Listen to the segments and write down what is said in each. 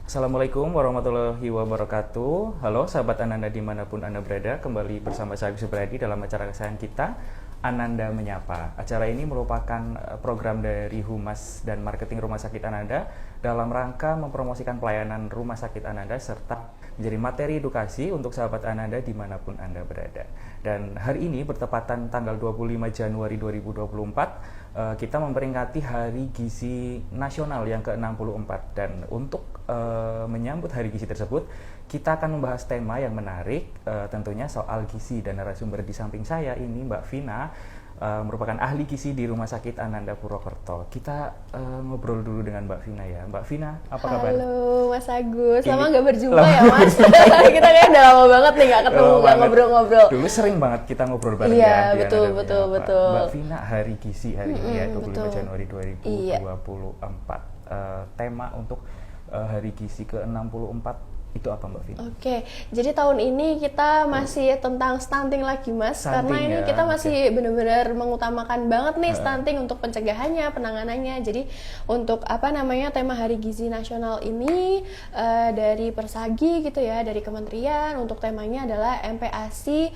Assalamualaikum warahmatullahi wabarakatuh. Halo sahabat Ananda dimanapun Anda berada, kembali bersama saya Agus Supriyadi dalam acara kesayangan kita, Ananda Menyapa. Acara ini merupakan program dari Humas dan Marketing Rumah Sakit Ananda dalam rangka mempromosikan pelayanan Rumah Sakit Ananda serta menjadi materi edukasi untuk sahabat Ananda dimanapun Anda berada. Dan hari ini bertepatan tanggal 25 Januari 2024, kita memperingati Hari Gizi Nasional yang ke-64. Dan untuk menyambut Hari Gizi tersebut, kita akan membahas tema yang menarik, tentunya soal gizi. Dan narasumber di samping saya ini Mbak Vina, merupakan ahli gizi di Rumah Sakit Ananda Purwokerto. Kita ngobrol dulu dengan Mbak Vina ya. Mbak Vina, apa kabar? Halo Mas Agus, lama nggak berjumpa ya Mas? Kita kayaknya udah lama banget nih nggak ketemu, nggak ngobrol-ngobrol. Dulu sering banget kita ngobrol bareng iya, ya. Betul. Mbak Vina, Hari Gizi hari ini ya, 25 betul. Januari 2024. Tema untuk Hari Gizi ke-64 itu apa Mbak Vina? Oke, jadi tahun ini kita masih tentang stunting lagi Mas, Stunting karena ini ya, kita masih benar-benar mengutamakan banget nih stunting untuk pencegahannya, penanganannya. Jadi untuk tema Hari Gizi Nasional ini dari Persagi gitu ya, dari Kementerian, untuk temanya adalah MPASI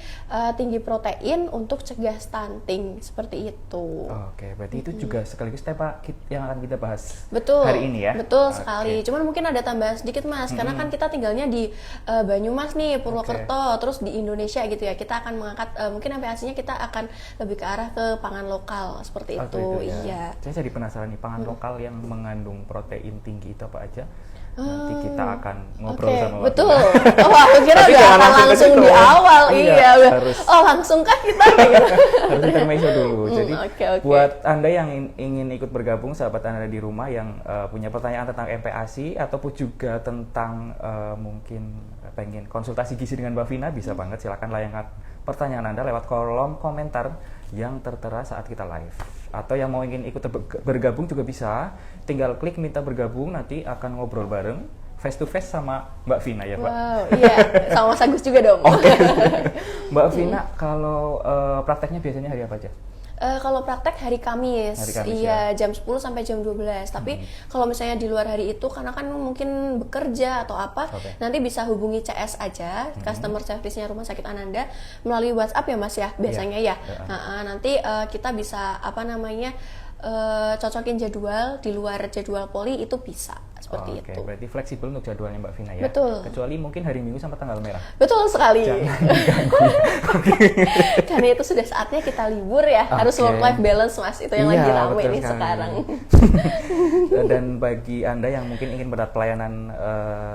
tinggi protein untuk cegah stunting, seperti itu. Oke, berarti itu juga sekaligus tema yang akan kita bahas Betul, hari ini ya? Betul sekali. Cuman mungkin ada tambahan sedikit Mas, karena kan kita tinggalnya di Banyumas nih, Purwokerto, terus di Indonesia gitu ya. Kita akan mengangkat, mungkin MPASI-nya kita akan lebih ke arah ke pangan lokal, seperti itu. Ya. Iya. Saya jadi penasaran nih, pangan lokal yang mengandung protein tinggi itu apa aja? Nanti kita akan ngobrol sama Mbak betul. Vina. Oh, aku kira udah akan langsung di awal. Iya, harus. Oh, langsung kah kita gitu. Harus intermezzo dulu. Jadi okay. buat Anda yang ingin ikut bergabung, sahabat Anda di rumah yang punya pertanyaan tentang MPASI ataupun juga tentang mungkin pengen konsultasi gizi dengan Mbak Vina, bisa banget silakan layangkan pertanyaan Anda lewat kolom komentar yang tertera saat kita live. Atau yang mau ingin ikut bergabung juga bisa, tinggal klik minta bergabung, nanti akan ngobrol bareng face to face sama Mbak Vina ya Pak? Wow, iya, sama Mas Agus juga dong. Oke. Mbak Vina, kalau prakteknya biasanya hari apa aja? Kalau praktek hari Kamis, iya ya. Jam 10 sampai jam 12. Tapi kalau misalnya di luar hari itu, karena kan mungkin bekerja atau apa, nanti bisa hubungi CS aja, customer service-nya Rumah Sakit Ananda melalui WhatsApp ya Mas ya, biasanya ya. Nanti kita bisa cocokin jadwal di luar jadwal poli itu bisa seperti itu. Berarti fleksibel untuk jadwalnya Mbak Vina ya. Betul. Kecuali mungkin hari Minggu sampai tanggal merah. Betul sekali. Jangan diganggu. Karena itu sudah saatnya kita libur ya. Harus work life balance Mas, itu yang lagi rame nih sekarang. Dan bagi Anda yang mungkin ingin mendapat pelayanan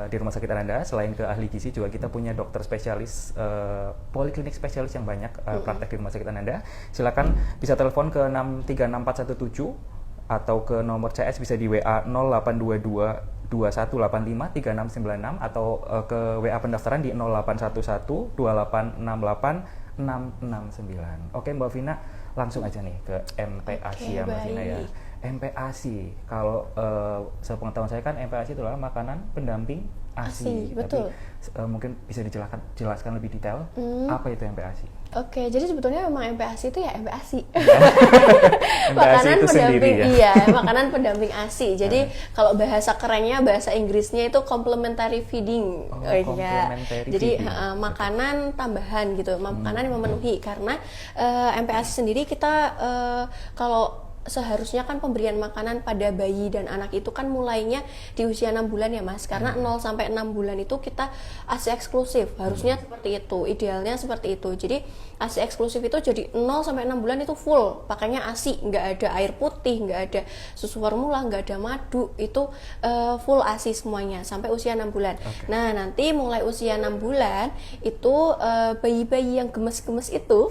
di Rumah Sakit Ananda, selain ke ahli gizi juga kita punya dokter spesialis, poliklinik spesialis yang banyak praktek di Rumah Sakit Ananda. Silakan bisa telepon ke 636417 atau ke nomor CS bisa di WA 0822 2185 3696 atau ke WA pendaftaran di 0811 2868 669. Oke Mbak Vina, langsung aja nih ke MPASI ya Mbak Vina ya. MPASI, kalau sepengetahuan saya kan MPASI itu adalah makanan pendamping ASI. Betul. Tapi mungkin bisa dijelaskan lebih detail apa itu MPASI? Oke, jadi sebetulnya memang MPASI itu ya MPASI. MPASI itu sendiri ya? Iya, makanan pendamping ASI. Jadi kalau bahasa kerennya, bahasa Inggrisnya itu complementary feeding. Jadi makanan tambahan gitu, makanan yang memenuhi. Karena MPASI sendiri kita kalau seharusnya kan pemberian makanan pada bayi dan anak itu kan mulainya di usia 6 bulan ya Mas, karena 0 sampai 6 bulan itu kita ASI eksklusif, harusnya seperti itu, idealnya seperti itu. Jadi ASI eksklusif itu jadi 0 sampai 6 bulan itu full pakainya ASI, nggak ada air putih, nggak ada susu formula, nggak ada madu, itu full ASI semuanya sampai usia 6 bulan. Nah nanti mulai usia 6 bulan itu bayi-bayi yang gemes-gemes itu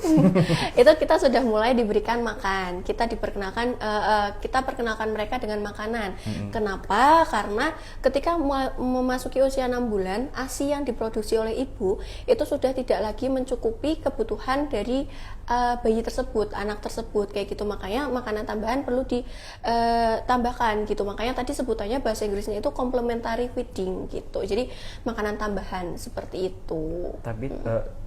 itu kita sudah mulai diberikan makan, kita perkenalkan mereka dengan makanan. Kenapa? Karena ketika memasuki usia 6 bulan, ASI yang diproduksi oleh ibu itu sudah tidak lagi mencukupi kebutuhan dari bayi tersebut, anak tersebut kayak gitu. Makanya makanan tambahan perlu ditambahkan gitu. Makanya tadi sebutannya bahasa Inggrisnya itu complementary feeding gitu. Jadi makanan tambahan seperti itu. Tapi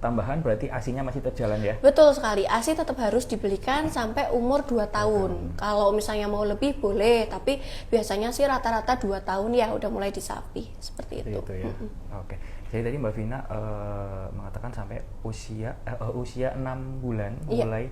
tambahan berarti ASI-nya masih terjalan ya? Betul sekali. ASI tetap harus dibelikan sampai umur 2 tahun. Kalau misalnya mau lebih boleh, tapi biasanya sih rata-rata 2 tahun ya udah mulai disapi seperti itu. Itu ya. Oke. Jadi tadi Mbak Vina mengatakan sampai usia 6 bulan mulai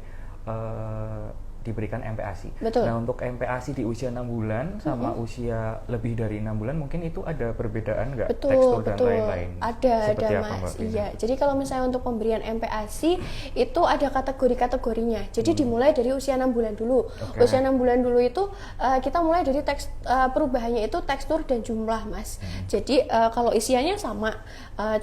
diberikan MPASI. Betul. Nah, untuk MPASI di usia 6 bulan sama usia lebih dari 6 bulan mungkin itu ada perbedaan nggak? Tekstur dan lain-lain? Ada apa, Mas. Iya. Jadi kalau misalnya untuk pemberian MPASI itu ada kategori-kategorinya. Jadi dimulai dari usia 6 bulan dulu. Usia 6 bulan dulu itu kita mulai dari perubahannya itu tekstur dan jumlah, Mas. Jadi kalau isiannya sama,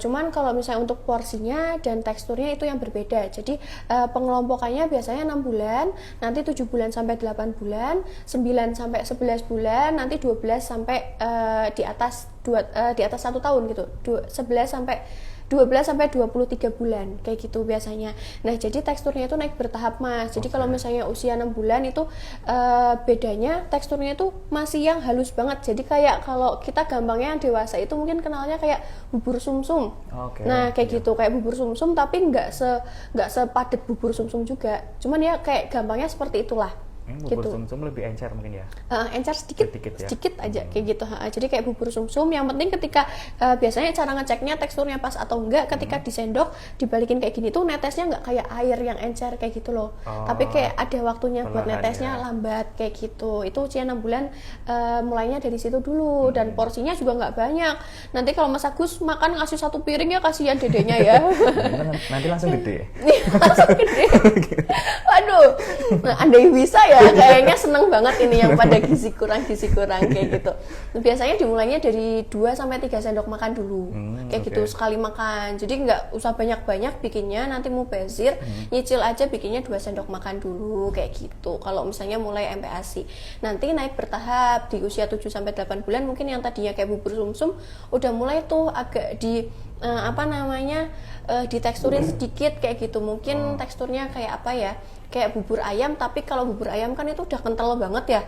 cuman kalau misalnya untuk porsinya dan teksturnya itu yang berbeda. Jadi pengelompokannya biasanya 6 bulan, nanti 7 bulan sampai 8 bulan, 9 sampai 11 bulan, nanti 12 sampai di atas 1 tahun gitu. 11 sampai 23 bulan kayak gitu biasanya. Nah, jadi teksturnya itu naik bertahap, Mas. Jadi kalau misalnya usia 6 bulan itu bedanya teksturnya itu masih yang halus banget. Jadi kayak kalau kita gampangnya yang dewasa itu mungkin kenalnya kayak bubur sumsum. Nah, kayak gitu, kayak bubur sumsum tapi nggak sepadat bubur sumsum juga. Cuman ya kayak gampangnya seperti itulah. Bubur sumsum lebih encer mungkin ya? Encer sedikit aja kayak gitu. Jadi kayak bubur sumsum, yang penting ketika biasanya cara ngeceknya teksturnya pas atau enggak, ketika disendok dibalikin kayak gini tuh netesnya nggak kayak air yang encer kayak gitu loh. Tapi kayak ada waktunya buat netesnya lambat kayak gitu. Itu usia 6 bulan mulainya dari situ dulu, dan porsinya juga nggak banyak. Nanti kalau Mas Agus makan ngasih 1 piring ya kasihan dedenya ya. Nanti langsung gede. Langsung gede. Waduh, andai bisa ya, kayaknya seneng banget ini yang pada gizi kurang kayak gitu. Biasanya dimulainya dari 2 sampai 3 sendok makan dulu. Kayak gitu sekali makan. Jadi nggak usah banyak-banyak bikinnya, nanti mubazir, nyicil aja bikinnya 2 sendok makan dulu kayak gitu. Kalau misalnya mulai MPASI. Nanti naik bertahap di usia 7 sampai 8 bulan mungkin yang tadinya kayak bubur sumsum udah mulai tuh agak diteksturin sedikit kayak gitu. Mungkin teksturnya kayak apa ya? Kayak bubur ayam, tapi kalau bubur ayam kan itu udah kental banget ya.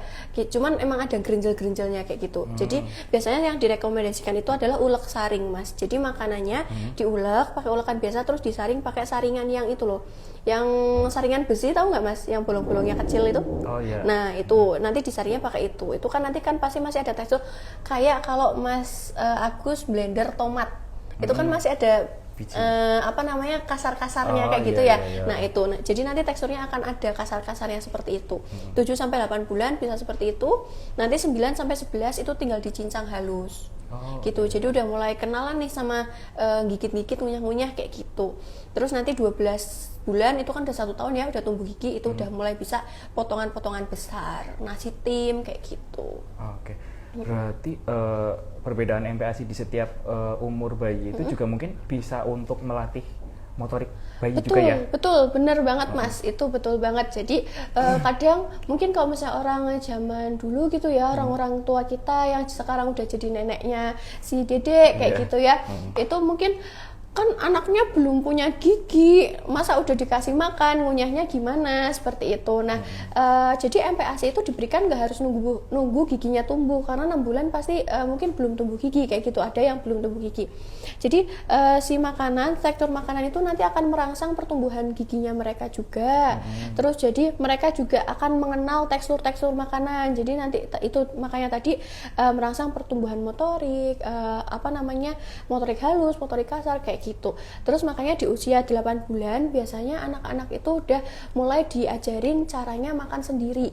Cuman emang ada gerinjel-gerinjelnya kayak gitu. Jadi biasanya yang direkomendasikan itu adalah ulek saring, Mas. Jadi makanannya diulek pakai ulekan biasa, terus disaring pakai saringan yang itu loh. Yang saringan besi, tahu nggak, Mas? Yang bolong-bolongnya kecil itu. Oh iya. Nah, itu nanti disaringnya pakai itu. Itu kan nanti kan pasti masih ada tekstur kayak kalau Mas Agus blender tomat. Itu kan masih ada kasar-kasarnya kayak gitu ya. Nah, itu. Jadi nanti teksturnya akan ada kasar-kasarnya seperti itu. 7 sampai 8 bulan bisa seperti itu. Nanti 9 sampai 11 itu tinggal dicincang halus. Gitu. Jadi udah mulai kenalan nih sama gigit-gigit, ngunyah-ngunyah kayak gitu. Terus nanti 12 bulan itu kan udah 1 tahun ya, udah tumbuh gigi, itu udah mulai bisa potongan-potongan besar, nasi tim kayak gitu. Berarti perbedaan MPASI di setiap umur bayi itu juga mungkin bisa untuk melatih motorik bayi juga ya? Betul, benar banget Mas, itu betul banget. Jadi kadang mungkin kalau misalnya orang zaman dulu gitu ya, orang-orang tua kita yang sekarang udah jadi neneknya si Dedek kayak gitu ya, itu mungkin kan anaknya belum punya gigi, masa udah dikasih makan, ngunyahnya gimana, seperti itu. Nah, jadi MPASI itu diberikan nggak harus nunggu giginya tumbuh, karena 6 bulan pasti mungkin belum tumbuh gigi, kayak gitu, ada yang belum tumbuh gigi. Jadi si makanan, tekstur makanan itu nanti akan merangsang pertumbuhan giginya mereka juga. Terus jadi mereka juga akan mengenal tekstur-tekstur makanan, jadi nanti itu makanya tadi merangsang pertumbuhan motorik, motorik halus, motorik kasar, kayak gitu. Terus makanya di usia 8 bulan biasanya anak-anak itu udah mulai diajarin caranya makan sendiri.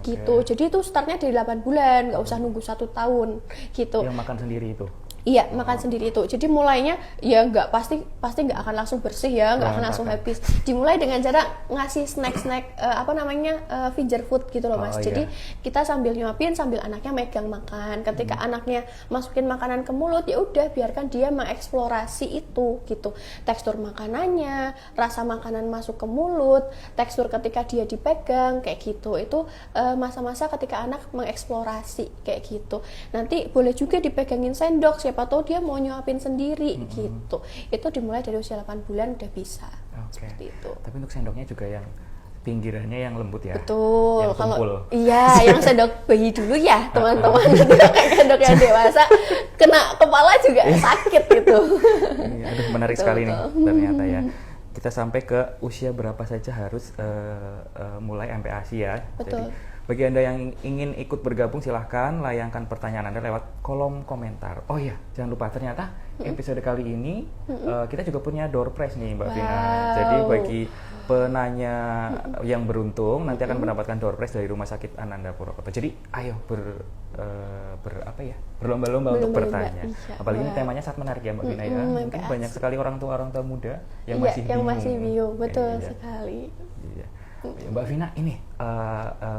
Gitu. Jadi itu startnya dari 8 bulan, nggak usah nunggu 1 tahun gitu. Yang makan sendiri itu? Iya, makan sendiri itu. Jadi mulainya ya nggak pasti nggak akan langsung bersih ya, nggak akan langsung habis. Dimulai dengan cara ngasih snack finger food gitu loh, Mas. Jadi kita sambil nyuapin, sambil anaknya megang makan. Ketika anaknya masukin makanan ke mulut, ya udah biarkan dia mengeksplorasi itu gitu. Tekstur makanannya, rasa makanan masuk ke mulut, tekstur ketika dia dipegang kayak gitu. Itu masa-masa ketika anak mengeksplorasi kayak gitu. Nanti boleh juga dipegangin sendok, siapa tahu dia mau nyuapin sendiri gitu. Itu dimulai dari usia 8 bulan udah bisa. seperti itu. Tapi untuk sendoknya juga yang pinggirannya yang lembut ya. Betul. Yang tumpul. Iya, yang sendok bayi dulu ya, teman-teman. Tidak kayak sendok yang dewasa, kena kepala juga sakit gitu. Aduh, menarik sekali nih ternyata ya. Kita sampai ke usia berapa saja harus mulai MPASI ya. Betul. Jadi bagi Anda yang ingin ikut bergabung silahkan layangkan pertanyaan Anda lewat kolom komentar. Oh iya, jangan lupa ternyata episode kali ini kita juga punya door prize nih Mbak Vina. Jadi bagi penanya yang beruntung nanti akan mendapatkan door prize dari Rumah Sakit Ananda Purwokerto. Jadi ayo berlomba-lomba untuk bertanya. Iya. Apalagi ini temanya sangat menarik ya Mbak Vina ya. Mungkin banyak sekali orang tua muda yang masih bingung. Betul sekali. Iya. Mbak Vina ini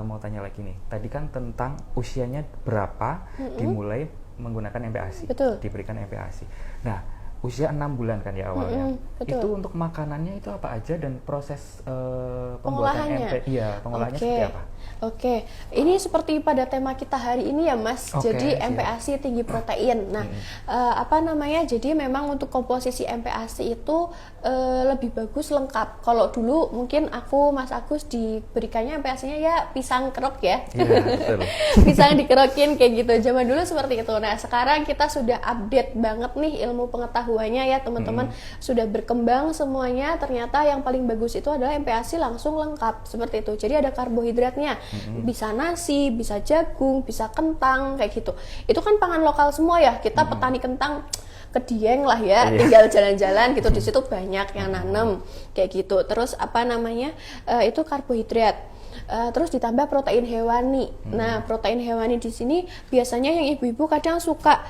mau tanya lagi nih. Tadi kan tentang usianya berapa dimulai menggunakan MPASI, diberikan MPASI. Nah, usia 6 bulan kan ya awalnya. Itu untuk makanannya itu apa aja dan proses pembuatan pengolahannya seperti apa? Oke, ini seperti pada tema kita hari ini ya Mas. Jadi MPASI tinggi protein. Nah, jadi memang untuk komposisi MPASI itu lebih bagus lengkap. Kalau dulu mungkin Mas Agus diberikannya MPASI-nya ya pisang kerok ya. Iya, betul. Pisang dikerokin kayak gitu. Zaman dulu seperti itu. Nah, sekarang kita sudah update banget nih ilmu pengetahuannya ya teman-teman. Sudah berkembang semuanya. Ternyata yang paling bagus itu adalah MPASI langsung lengkap seperti itu. Jadi ada karbohidratnya. Bisa nasi, bisa jagung, bisa kentang kayak gitu. Itu kan pangan lokal semua ya. Kita petani kentang ke Dieng lah ya, tinggal jalan-jalan gitu. Di situ banyak yang nanam kayak gitu. Terus itu karbohidrat. Terus ditambah protein hewani. Nah, protein hewani di sini biasanya yang ibu-ibu kadang suka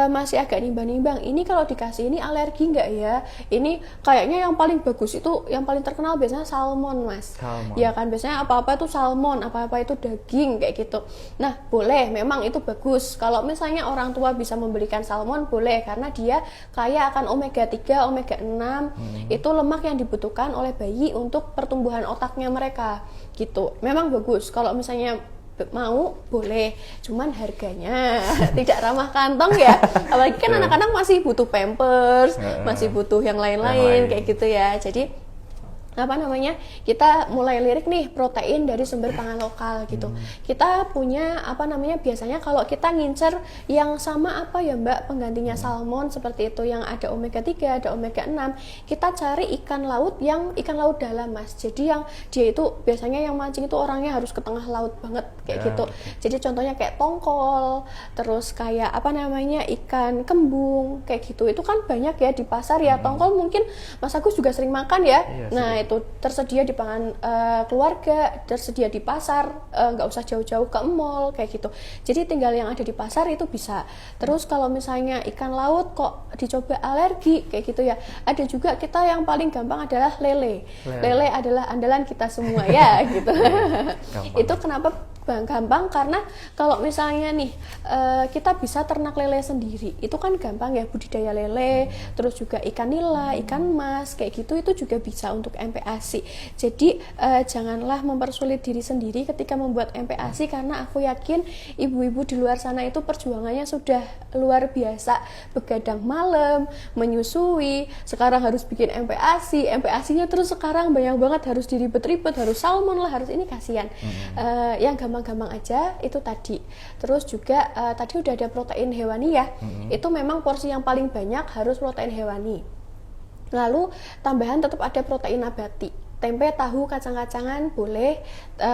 masih agak nimbang-nimbang. Ini kalau dikasih ini alergi nggak ya? Ini kayaknya yang paling bagus itu, yang paling terkenal biasanya salmon, Mas. Ya kan, biasanya apa-apa itu salmon, apa-apa itu daging kayak gitu. Nah, boleh, memang itu bagus. Kalau misalnya orang tua bisa membelikan salmon, boleh, karena dia kaya akan omega 3, omega 6. Itu lemak yang dibutuhkan oleh bayi untuk pertumbuhan otaknya mereka. Gitu. Memang bagus. Kalau misalnya mau boleh, cuman harganya tidak ramah kantong ya. Apalagi kan anak-anak masih butuh pampers, masih butuh yang lain-lain kayak gitu ya. Jadi kita mulai lirik nih protein dari sumber pangan lokal gitu. Kita punya biasanya kalau kita ngincer yang sama apa ya Mbak penggantinya salmon seperti itu, yang ada omega 3, ada omega 6, kita cari ikan laut dalam Mas. Jadi yang dia itu biasanya yang mancing itu orangnya harus ke tengah laut banget kayak gitu. Jadi contohnya kayak tongkol, terus kayak ikan kembung kayak gitu. Itu kan banyak ya di pasar ya. Tongkol mungkin Mas Agus juga sering makan ya. Nah, itu tersedia di pangan keluarga, tersedia di pasar, nggak usah jauh-jauh ke mall kayak gitu. Jadi tinggal yang ada di pasar itu bisa. Terus kalau misalnya ikan laut kok dicoba alergi kayak gitu ya, ada juga kita yang paling gampang adalah lele. Lele adalah andalan kita semua ya gitu. Itu kenapa gampang? Karena kalau misalnya nih kita bisa ternak lele sendiri, itu kan gampang ya, budidaya lele, terus juga ikan nila, ikan mas kayak gitu, itu juga bisa untuk MPASI. Jadi janganlah mempersulit diri sendiri ketika membuat MPASI, karena aku yakin ibu-ibu di luar sana itu perjuangannya sudah luar biasa, begadang malam, menyusui, sekarang harus bikin MPASI-nya terus sekarang banyak banget, harus diribet-ribet, harus salmon lah, harus ini, kasihan. Yang gampang aja itu tadi. Terus juga tadi udah ada protein hewani ya. Itu memang porsi yang paling banyak harus protein hewani. Lalu tambahan tetap ada protein nabati. Tempe, tahu, kacang-kacangan boleh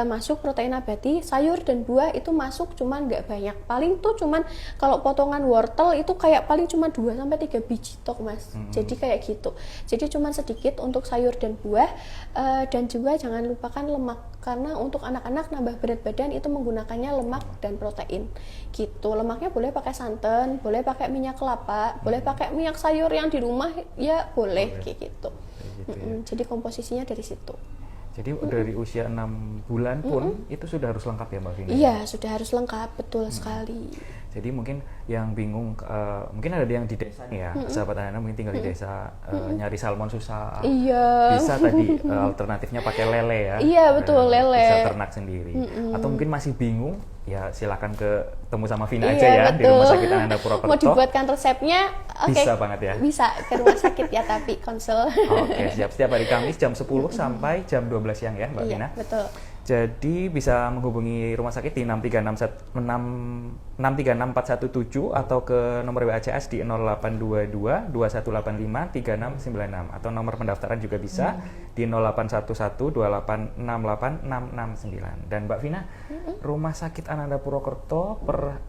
masuk protein nabati. Sayur dan buah itu masuk, cuman nggak banyak. Paling tuh cuman kalau potongan wortel itu kayak paling cuma 2-3 biji tok Mas. Jadi kayak gitu. Jadi cuman sedikit untuk sayur dan buah. Dan juga jangan lupakan lemak, karena untuk anak-anak nambah berat badan itu menggunakannya lemak dan protein gitu. Lemaknya boleh pakai santan, boleh pakai minyak kelapa, boleh pakai minyak sayur yang di rumah ya boleh kayak gitu. Jadi komposisinya dari situ. Jadi dari usia 6 bulan pun itu sudah harus lengkap ya Mbak Vina? Iya, sudah harus lengkap, betul sekali. Jadi mungkin yang bingung, mungkin ada yang di desa nih ya, sahabat anak mungkin tinggal di desa, nyari salmon susah. Iya. Bisa tadi alternatifnya pakai lele ya. Iya betul, lele. Bisa ternak sendiri. Atau mungkin masih bingung, ya silakan ketemu sama Vina Iya, aja ya betul. di Rumah Sakit Ananda Purwokerto. Mau dibuatkan resepnya, oke. Bisa banget ya. Bisa ke rumah sakit ya, tapi konsul. Oke, siap. Setiap hari Kamis jam 10 sampai jam 12 siang ya, Mbak Iya, Vina. betul. Jadi bisa menghubungi rumah sakit di 636417 atau ke nomor WACS di 0822 2185 3696 atau nomor pendaftaran juga bisa di 0811 2868 669. Dan Mbak Vina, Rumah Sakit Ananda Purwokerto per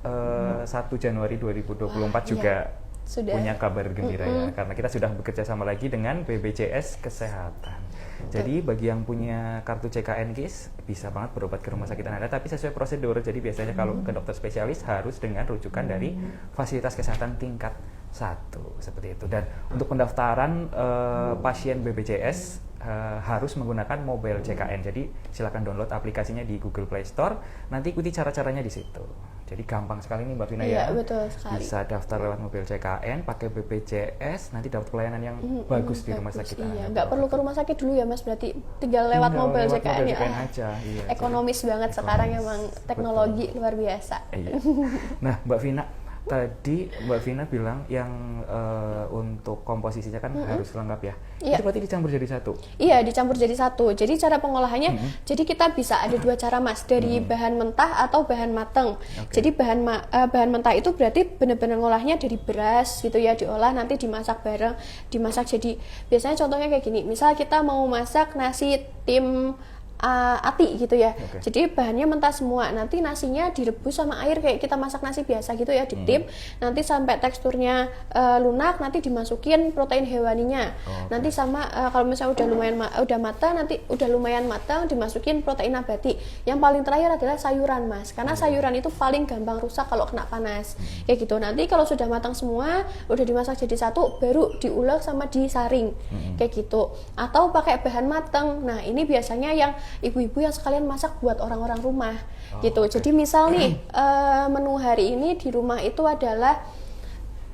1 Januari 2024 juga Sudah. punya kabar gembira ya, karena kita sudah bekerja sama lagi dengan BPJS Kesehatan. Jadi bagi yang punya kartu CKN KIS bisa banget berobat ke rumah sakit Ananda, tapi sesuai prosedur. Jadi biasanya kalau ke dokter spesialis harus dengan rujukan dari fasilitas kesehatan tingkat 1 seperti itu. Dan untuk pendaftaran pasien BPJS harus menggunakan mobile CKN. Jadi silakan download aplikasinya di Google Play Store. Nanti ikuti cara-caranya di situ. Jadi gampang sekali nih Mbak Vina ya. Iya, betul sekali. Bisa daftar lewat mobil CKN, pakai BPJS, nanti dapat pelayanan yang bagus di rumah sakit. Iya, nggak perlu ke rumah sakit dulu ya Mas, berarti tinggal lewat mobil CKN ya. Aja. Iya, ekonomis banget sekarang, emang teknologi luar biasa. Iya. Nah, Mbak Vina, tadi Mbak Vina bilang yang untuk komposisinya kan harus lengkap ya. Iya. Itu berarti dicampur jadi satu. Iya, dicampur jadi satu. Jadi cara pengolahannya, jadi kita bisa ada dua cara Mas, dari bahan mentah atau bahan mateng. Jadi bahan mentah itu berarti benar-benar ngolahnya dari beras gitu ya, diolah nanti dimasak bareng, dimasak jadi biasanya contohnya kayak gini. Misal kita mau masak nasi tim ati gitu ya. Jadi bahannya mentah semua. Nanti nasinya direbus sama air kayak kita masak nasi biasa gitu ya, ditim. Nanti sampai teksturnya lunak, nanti dimasukin protein hewaninya. Nanti sama kalau misalnya udah lumayan matang, dimasukin protein nabati. Yang paling terakhir adalah sayuran Mas. Karena sayuran itu paling gampang rusak kalau kena panas. Kayak gitu. Nanti kalau sudah matang semua, udah dimasak jadi satu, baru diulek sama disaring. Kayak gitu. Atau pakai bahan matang. Nah, ini biasanya yang ibu-ibu yang sekalian masak buat orang-orang rumah gitu. Jadi misal nih menu hari ini di rumah itu adalah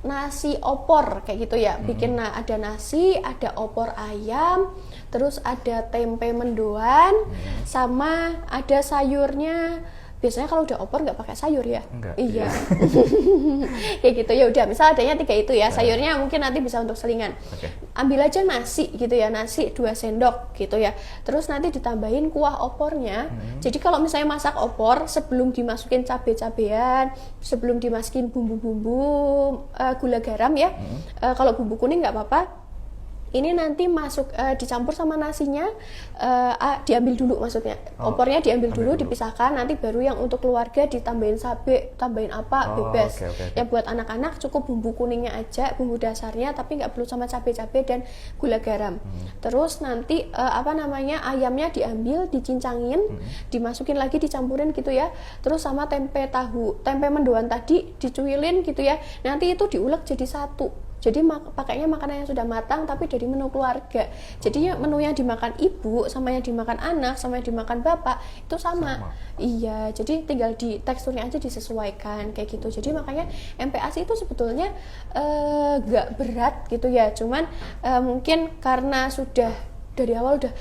nasi opor kayak gitu ya. Bikin ada nasi, ada opor ayam, terus ada tempe mendoan, sama ada sayurnya. Biasanya kalau udah opor nggak pakai sayur ya? Enggak. Iya. Kayak gitu ya udah. Misal adanya 3 itu ya. Sayurnya mungkin nanti bisa untuk selingan. Ambil aja nasi gitu ya. Nasi 2 sendok gitu ya. Terus nanti ditambahin kuah opornya. Jadi kalau misalnya masak opor, sebelum dimasukin cabai-cabean, sebelum dimasukin bumbu-bumbu, gula garam ya. Kalau bumbu kuning nggak apa-apa. Ini nanti masuk dicampur sama nasinya, diambil dulu maksudnya. Opornya diambil dulu, dipisahkan, nanti baru yang untuk keluarga ditambahin cabai, tambahin apa, bebas. Ya buat anak-anak cukup bumbu kuningnya aja, bumbu dasarnya, tapi nggak perlu sama cabai-cabai dan gula garam. Terus nanti ayamnya diambil, dicincangin, dimasukin lagi, dicampurin gitu ya. Terus sama tempe tahu, tempe mendoan tadi dicuilin gitu ya. Nanti itu diulek jadi satu. Jadi pakainya makanan yang sudah matang tapi dari menu keluarga. Jadi menu yang dimakan ibu sama yang dimakan anak sama yang dimakan bapak itu sama. Iya, jadi tinggal di teksturnya aja disesuaikan kayak gitu. Jadi makanya MPASI itu sebetulnya gak berat gitu ya. Cuman mungkin karena sudah dari awal udah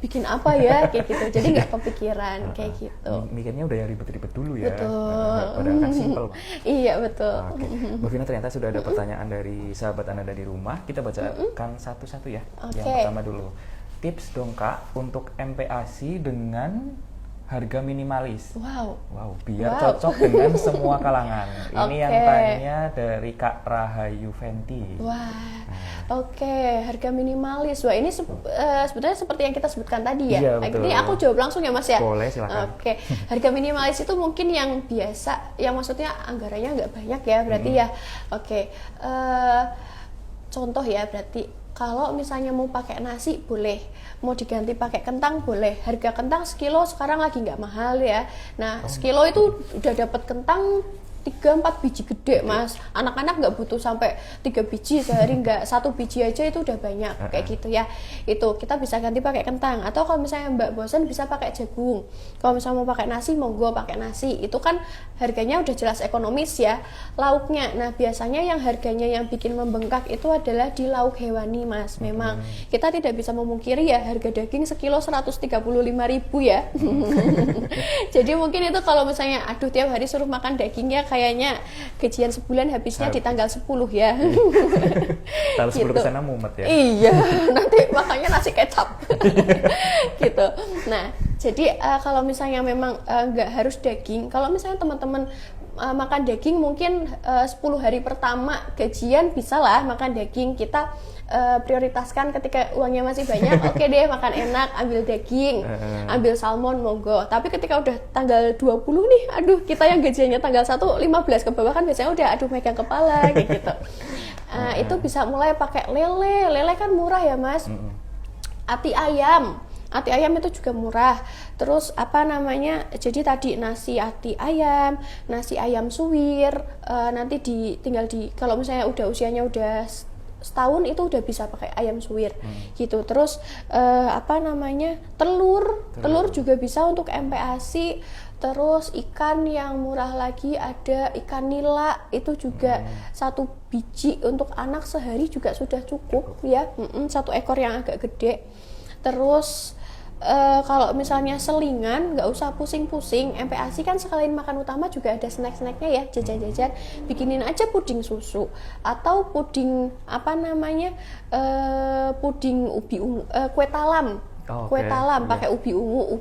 bikin apa ya kayak gitu, jadi nggak kepikiran kayak gitu. Mikirnya udah yang ribet-ribet dulu ya. Betul. Padahal kan simpel. Iya betul. Mbak Vina, ternyata sudah ada pertanyaan dari sahabat Ananda di rumah. Kita bacakan satu-satu ya. Yang pertama dulu, tips dong Kak untuk MPASI dengan harga minimalis. Wow, biar cocok dengan semua kalangan. Ini yang tanya dari Kak Rahayu Fenti. Harga minimalis. Wah, ini sebetulnya seperti yang kita sebutkan tadi ya. Iya, betul. Ini aku jawab langsung ya Mas ya. Boleh, silakan. Harga minimalis itu mungkin yang biasa, yang maksudnya anggarannya nggak banyak ya, berarti ya. Contoh ya, berarti kalau misalnya mau pakai nasi boleh, mau diganti pakai kentang boleh. Harga kentang sekilo sekarang lagi nggak mahal ya. Nah, sekilo itu udah dapat kentang 3-4 biji gede Mas. Anak-anak nggak butuh sampai 3 biji sehari, nggak, 1 biji aja itu udah banyak kayak gitu ya. Itu kita bisa ganti pakai kentang, atau kalau misalnya Mbak bosan bisa pakai jagung. Kalau misalnya mau pakai nasi, monggo pakai nasi. Itu kan harganya udah jelas ekonomis ya. Lauknya, nah biasanya yang harganya yang bikin membengkak itu adalah di lauk hewani Mas. Memang kita tidak bisa memungkiri ya, harga daging sekilo 135.000 ya. Jadi mungkin itu kalau misalnya aduh tiap hari suruh makan dagingnya, kayaknya gajian sebulan habisnya di tanggal 10 ya. Tanggal 10 gitu. kesana mumet ya. Iya, nanti makanya nasi kecap. Gitu. Nah, jadi kalau misalnya memang nggak harus daging, kalau misalnya teman-teman makan daging mungkin 10 hari pertama gajian bisa lah makan daging. Kita prioritaskan ketika uangnya masih banyak, oke deh makan enak, ambil daging, ambil salmon monggo. Tapi ketika udah tanggal 20 nih, aduh kita yang gajiannya tanggal 1, 15 ke bawah kan biasanya udah aduh megang kepala kayak gitu. Itu bisa mulai pakai lele kan murah ya Mas. Ati ayam itu juga murah. Terus apa namanya, jadi tadi nasi ati ayam, nasi ayam suwir, nanti tinggal kalau misalnya udah usianya udah setahun itu udah bisa pakai ayam suwir gitu. Terus apa namanya, telur juga bisa untuk MPASI. Terus ikan yang murah lagi ada ikan nila, itu juga 1 biji untuk anak sehari juga sudah cukup ya. 1 ekor yang agak gede. Terus kalau misalnya selingan nggak usah pusing-pusing, MPASI kan sekalian makan utama juga ada snack-snacknya ya, jajan-jajan. Bikinin aja puding susu atau puding apa namanya, puding ubi ungu, kue talam. Kue talam pakai ubi ungu.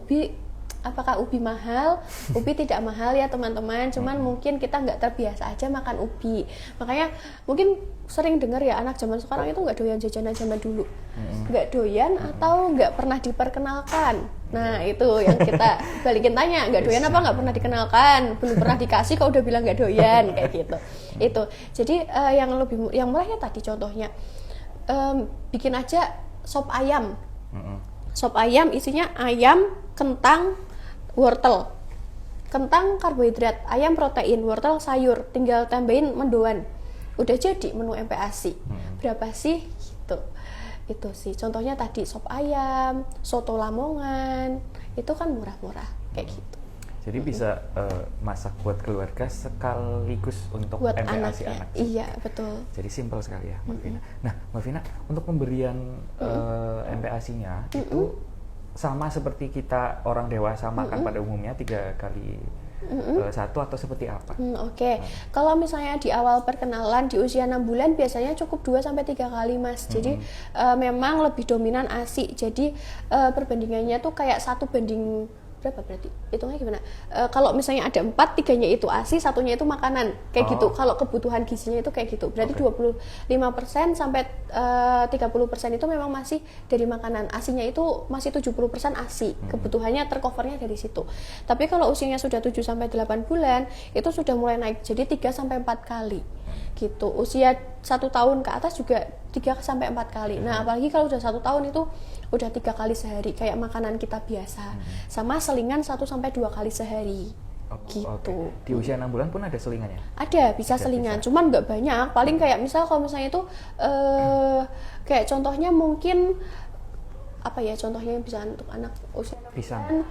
Apakah ubi mahal? Ubi tidak mahal ya teman-teman, cuman mungkin kita nggak terbiasa aja makan ubi. Makanya mungkin sering dengar ya anak zaman sekarang itu nggak doyan jajanan zaman dulu, nggak doyan atau nggak pernah diperkenalkan. Nah itu yang kita balikin tanya, nggak doyan apa nggak pernah dikenalkan, belum pernah dikasih kok udah bilang nggak doyan kayak gitu. Itu jadi yang murahnya tadi contohnya bikin aja sop ayam. Sop ayam isinya ayam, kentang, wortel. Kentang karbohidrat, ayam protein, wortel sayur, tinggal tambahin mendoan. Udah jadi menu MPASI. Berapa sih? Gitu. Itu sih. Contohnya tadi sop ayam, soto Lamongan, itu kan murah-murah kayak gitu. Jadi bisa masak buat keluarga sekaligus untuk buat MPASI anak. Iya, betul. Jadi simpel sekali ya, Mbak Vina. Nah, Mbak Vina, untuk pemberian MPASI-nya itu sama seperti kita orang dewasa makan pada umumnya 3 kali 1 atau seperti apa? Oke. Kalau misalnya di awal perkenalan di usia 6 bulan biasanya cukup 2-3 kali Mas. Jadi memang lebih dominan ASI. Jadi perbandingannya tuh kayak 1 banding berapa berarti? Hitungnya gimana? Kalau misalnya ada 4, 3-nya itu ASI, 1-nya itu makanan. Kayak gitu. Kalau kebutuhan gizinya itu kayak gitu. Berarti 25% sampai 30% itu memang masih dari makanan. ASI-nya itu masih 70% ASI. Kebutuhannya tercovernya dari situ. Tapi kalau usianya sudah 7-8 bulan, itu sudah mulai naik jadi 3-4 kali. Gitu. Usia 1 tahun ke atas juga 3-4 kali. Nah, apalagi kalau udah 1 tahun itu udah 3 kali sehari kayak makanan kita biasa. Sama selingan 1-2 kali sehari. Gitu. Di usia 6 bulan pun ada selingannya? Ada, bisa selingan. Cuman nggak banyak. Paling kayak kalau misalnya itu kayak contohnya mungkin apa ya, contohnya yang bisa untuk anak usia pisang.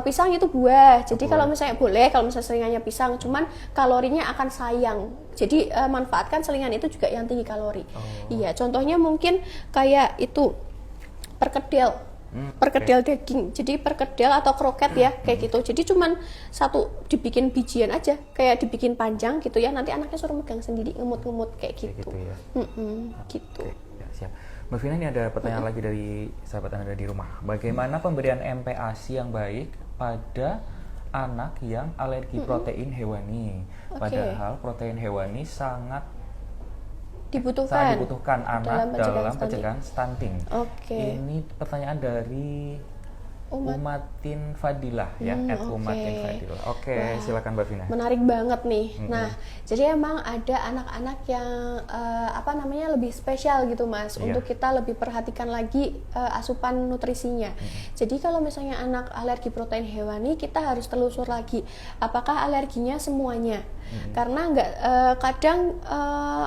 Pisang itu buah. Jadi kalau misalnya boleh, kalau misalnya selingannya pisang, cuman kalorinya akan sayang. Jadi manfaatkan selingan itu juga yang tinggi kalori. Iya, contohnya mungkin kayak itu perkedel daging. Jadi perkedel atau kroket ya, kayak gitu. Jadi cuman 1 dibikin bijian aja, kayak dibikin panjang gitu ya. Nanti anaknya suruh megang sendiri, ngemut-ngemut kayak gitu. Ya. Gitu. Ya, siap. Mbak Vina, ini ada pertanyaan lagi dari sahabat Anda di rumah. Bagaimana pemberian MPASI yang baik pada anak yang alergi protein hewani? Padahal protein hewani sangat dibutuhkan anak dalam pencegahan stunting. Ini pertanyaan dari Umatin Fadilah ya, @umatin Fadilah. Oke, silakan Mbak Vina. Menarik banget nih. Nah, jadi emang ada anak-anak yang lebih spesial gitu Mas, untuk kita lebih perhatikan lagi asupan nutrisinya. Jadi kalau misalnya anak alergi protein hewani, kita harus telusur lagi apakah alerginya semuanya. Karena kadang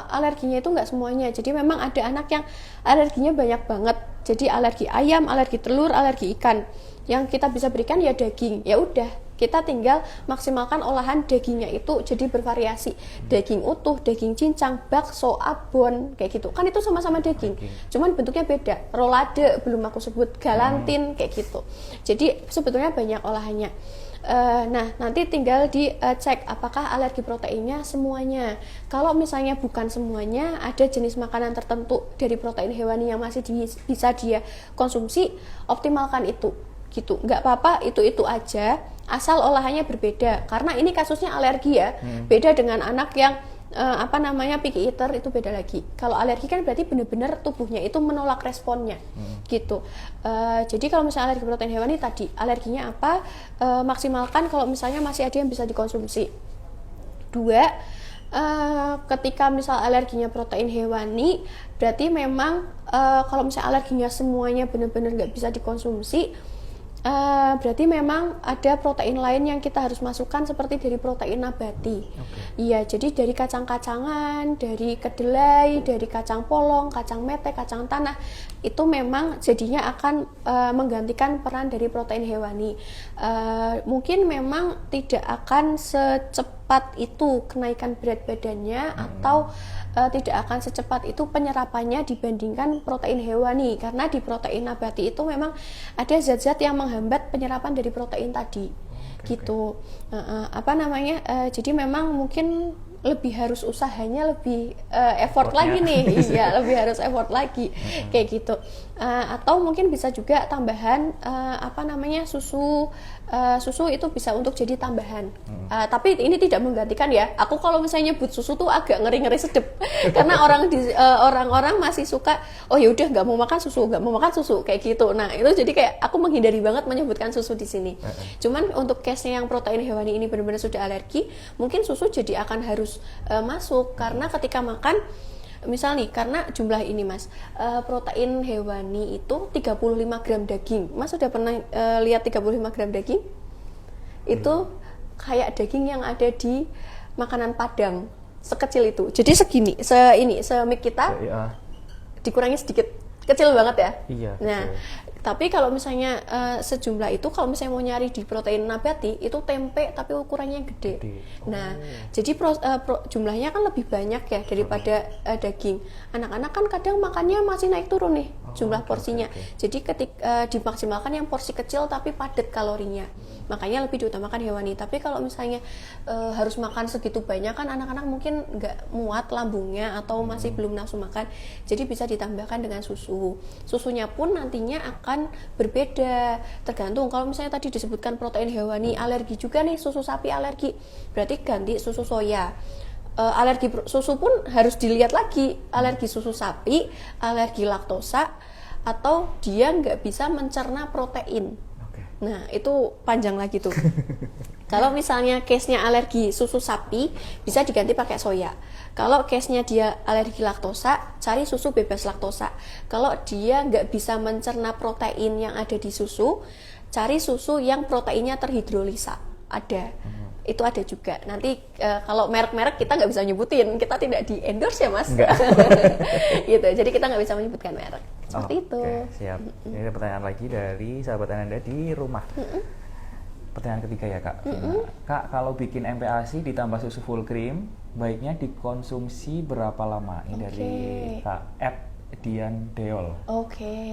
alerginya itu nggak semuanya. Jadi memang ada anak yang alerginya banyak banget. Jadi alergi ayam, alergi telur, alergi ikan. Yang kita bisa berikan ya daging. Ya udah, kita tinggal maksimalkan olahan dagingnya itu jadi bervariasi. Daging utuh, daging cincang, bakso, abon, kayak gitu. Kan itu sama-sama daging. Cuman bentuknya beda. Rolade belum aku sebut, galantin kayak gitu. Jadi sebetulnya banyak olahannya. Nah, nanti tinggal dicek apakah alergi proteinnya semuanya. Kalau misalnya bukan semuanya, ada jenis makanan tertentu dari protein hewani yang masih bisa dia konsumsi, optimalkan itu. Gitu, nggak apa-apa itu aja, asal olahannya berbeda. Karena ini kasusnya alergi ya, beda dengan anak yang picky eater, itu beda lagi. Kalau alergi kan berarti benar-benar tubuhnya itu menolak responnya, gitu. Jadi kalau misalnya alergi protein hewani tadi, alerginya apa? Maksimalkan kalau misalnya masih ada yang bisa dikonsumsi. 2, ketika misal alerginya protein hewani, berarti memang kalau misalnya alerginya semuanya benar-benar nggak bisa dikonsumsi, berarti memang ada protein lain yang kita harus masukkan seperti dari protein nabati. Iya, jadi dari kacang-kacangan, dari kedelai, dari kacang polong, kacang mete, kacang tanah, itu memang jadinya akan menggantikan peran dari protein hewani. Mungkin memang tidak akan secepat itu kenaikan berat badannya, atau tidak akan secepat itu penyerapannya dibandingkan protein hewani, karena di protein nabati itu memang ada zat-zat yang menghambat penyerapan dari protein tadi. Gitu. Jadi memang mungkin lebih harus usahanya lebih effort lagi nih. Iya, lebih harus effort lagi kayak gitu. Atau mungkin bisa juga tambahan susu itu bisa untuk jadi tambahan. Tapi ini tidak menggantikan ya. Aku kalau misalnya nyebut susu tuh agak ngeri-ngeri sedep. Karena orang-orang masih suka, oh ya udah nggak mau makan susu kayak gitu. Nah, itu jadi kayak aku menghindari banget menyebutkan susu di sini. Cuman untuk case-nya yang protein hewani ini benar-benar sudah alergi, mungkin susu jadi akan harus masuk, karena ketika makan misal nih, karena jumlah ini Mas, protein hewani itu 35 gram daging. Mas sudah pernah lihat 35 gram daging? Itu kayak daging yang ada di makanan Padang, sekecil itu. Jadi segini, semik kita dikurangi sedikit, kecil banget ya. Iya. Nah, tapi kalau misalnya sejumlah itu, kalau misalnya mau nyari di protein nabati, itu tempe tapi ukurannya gede. Nah, jadi jumlahnya kan lebih banyak ya daripada daging. Anak-anak kan kadang makannya masih naik turun nih jumlah porsinya. Jadi ketika dimaksimalkan yang porsi kecil tapi padat kalorinya. Makanya lebih diutamakan hewani. Tapi kalau misalnya harus makan segitu banyak, kan anak-anak mungkin nggak muat lambungnya atau masih belum nafsu makan. Jadi bisa ditambahkan dengan susu. Susunya pun nantinya akan berbeda, tergantung. Kalau misalnya tadi disebutkan protein hewani alergi juga nih, susu sapi alergi, berarti ganti susu soya. Alergi susu pun harus dilihat lagi, alergi susu sapi, alergi laktosa, atau dia nggak bisa mencerna protein. Nah, itu panjang lagi tuh. Kalau misalnya case-nya alergi susu sapi, bisa diganti pakai soya. Kalau case-nya dia alergi laktosa, cari susu bebas laktosa. Kalau dia nggak bisa mencerna protein yang ada di susu, cari susu yang proteinnya terhidrolisa. Ada. Itu ada juga. Nanti kalau merek-merek kita nggak bisa nyebutin, kita tidak di endorse ya Mas. Gitu. Jadi kita nggak bisa menyebutkan merek. Seperti itu. Siap. Ini ada pertanyaan lagi dari sahabat Ananda di rumah. Pertanyaan ketiga ya Kak. Kak, kalau bikin MPASI ditambah susu full cream, baiknya dikonsumsi berapa lama? Ini dari Kak Dian Deol.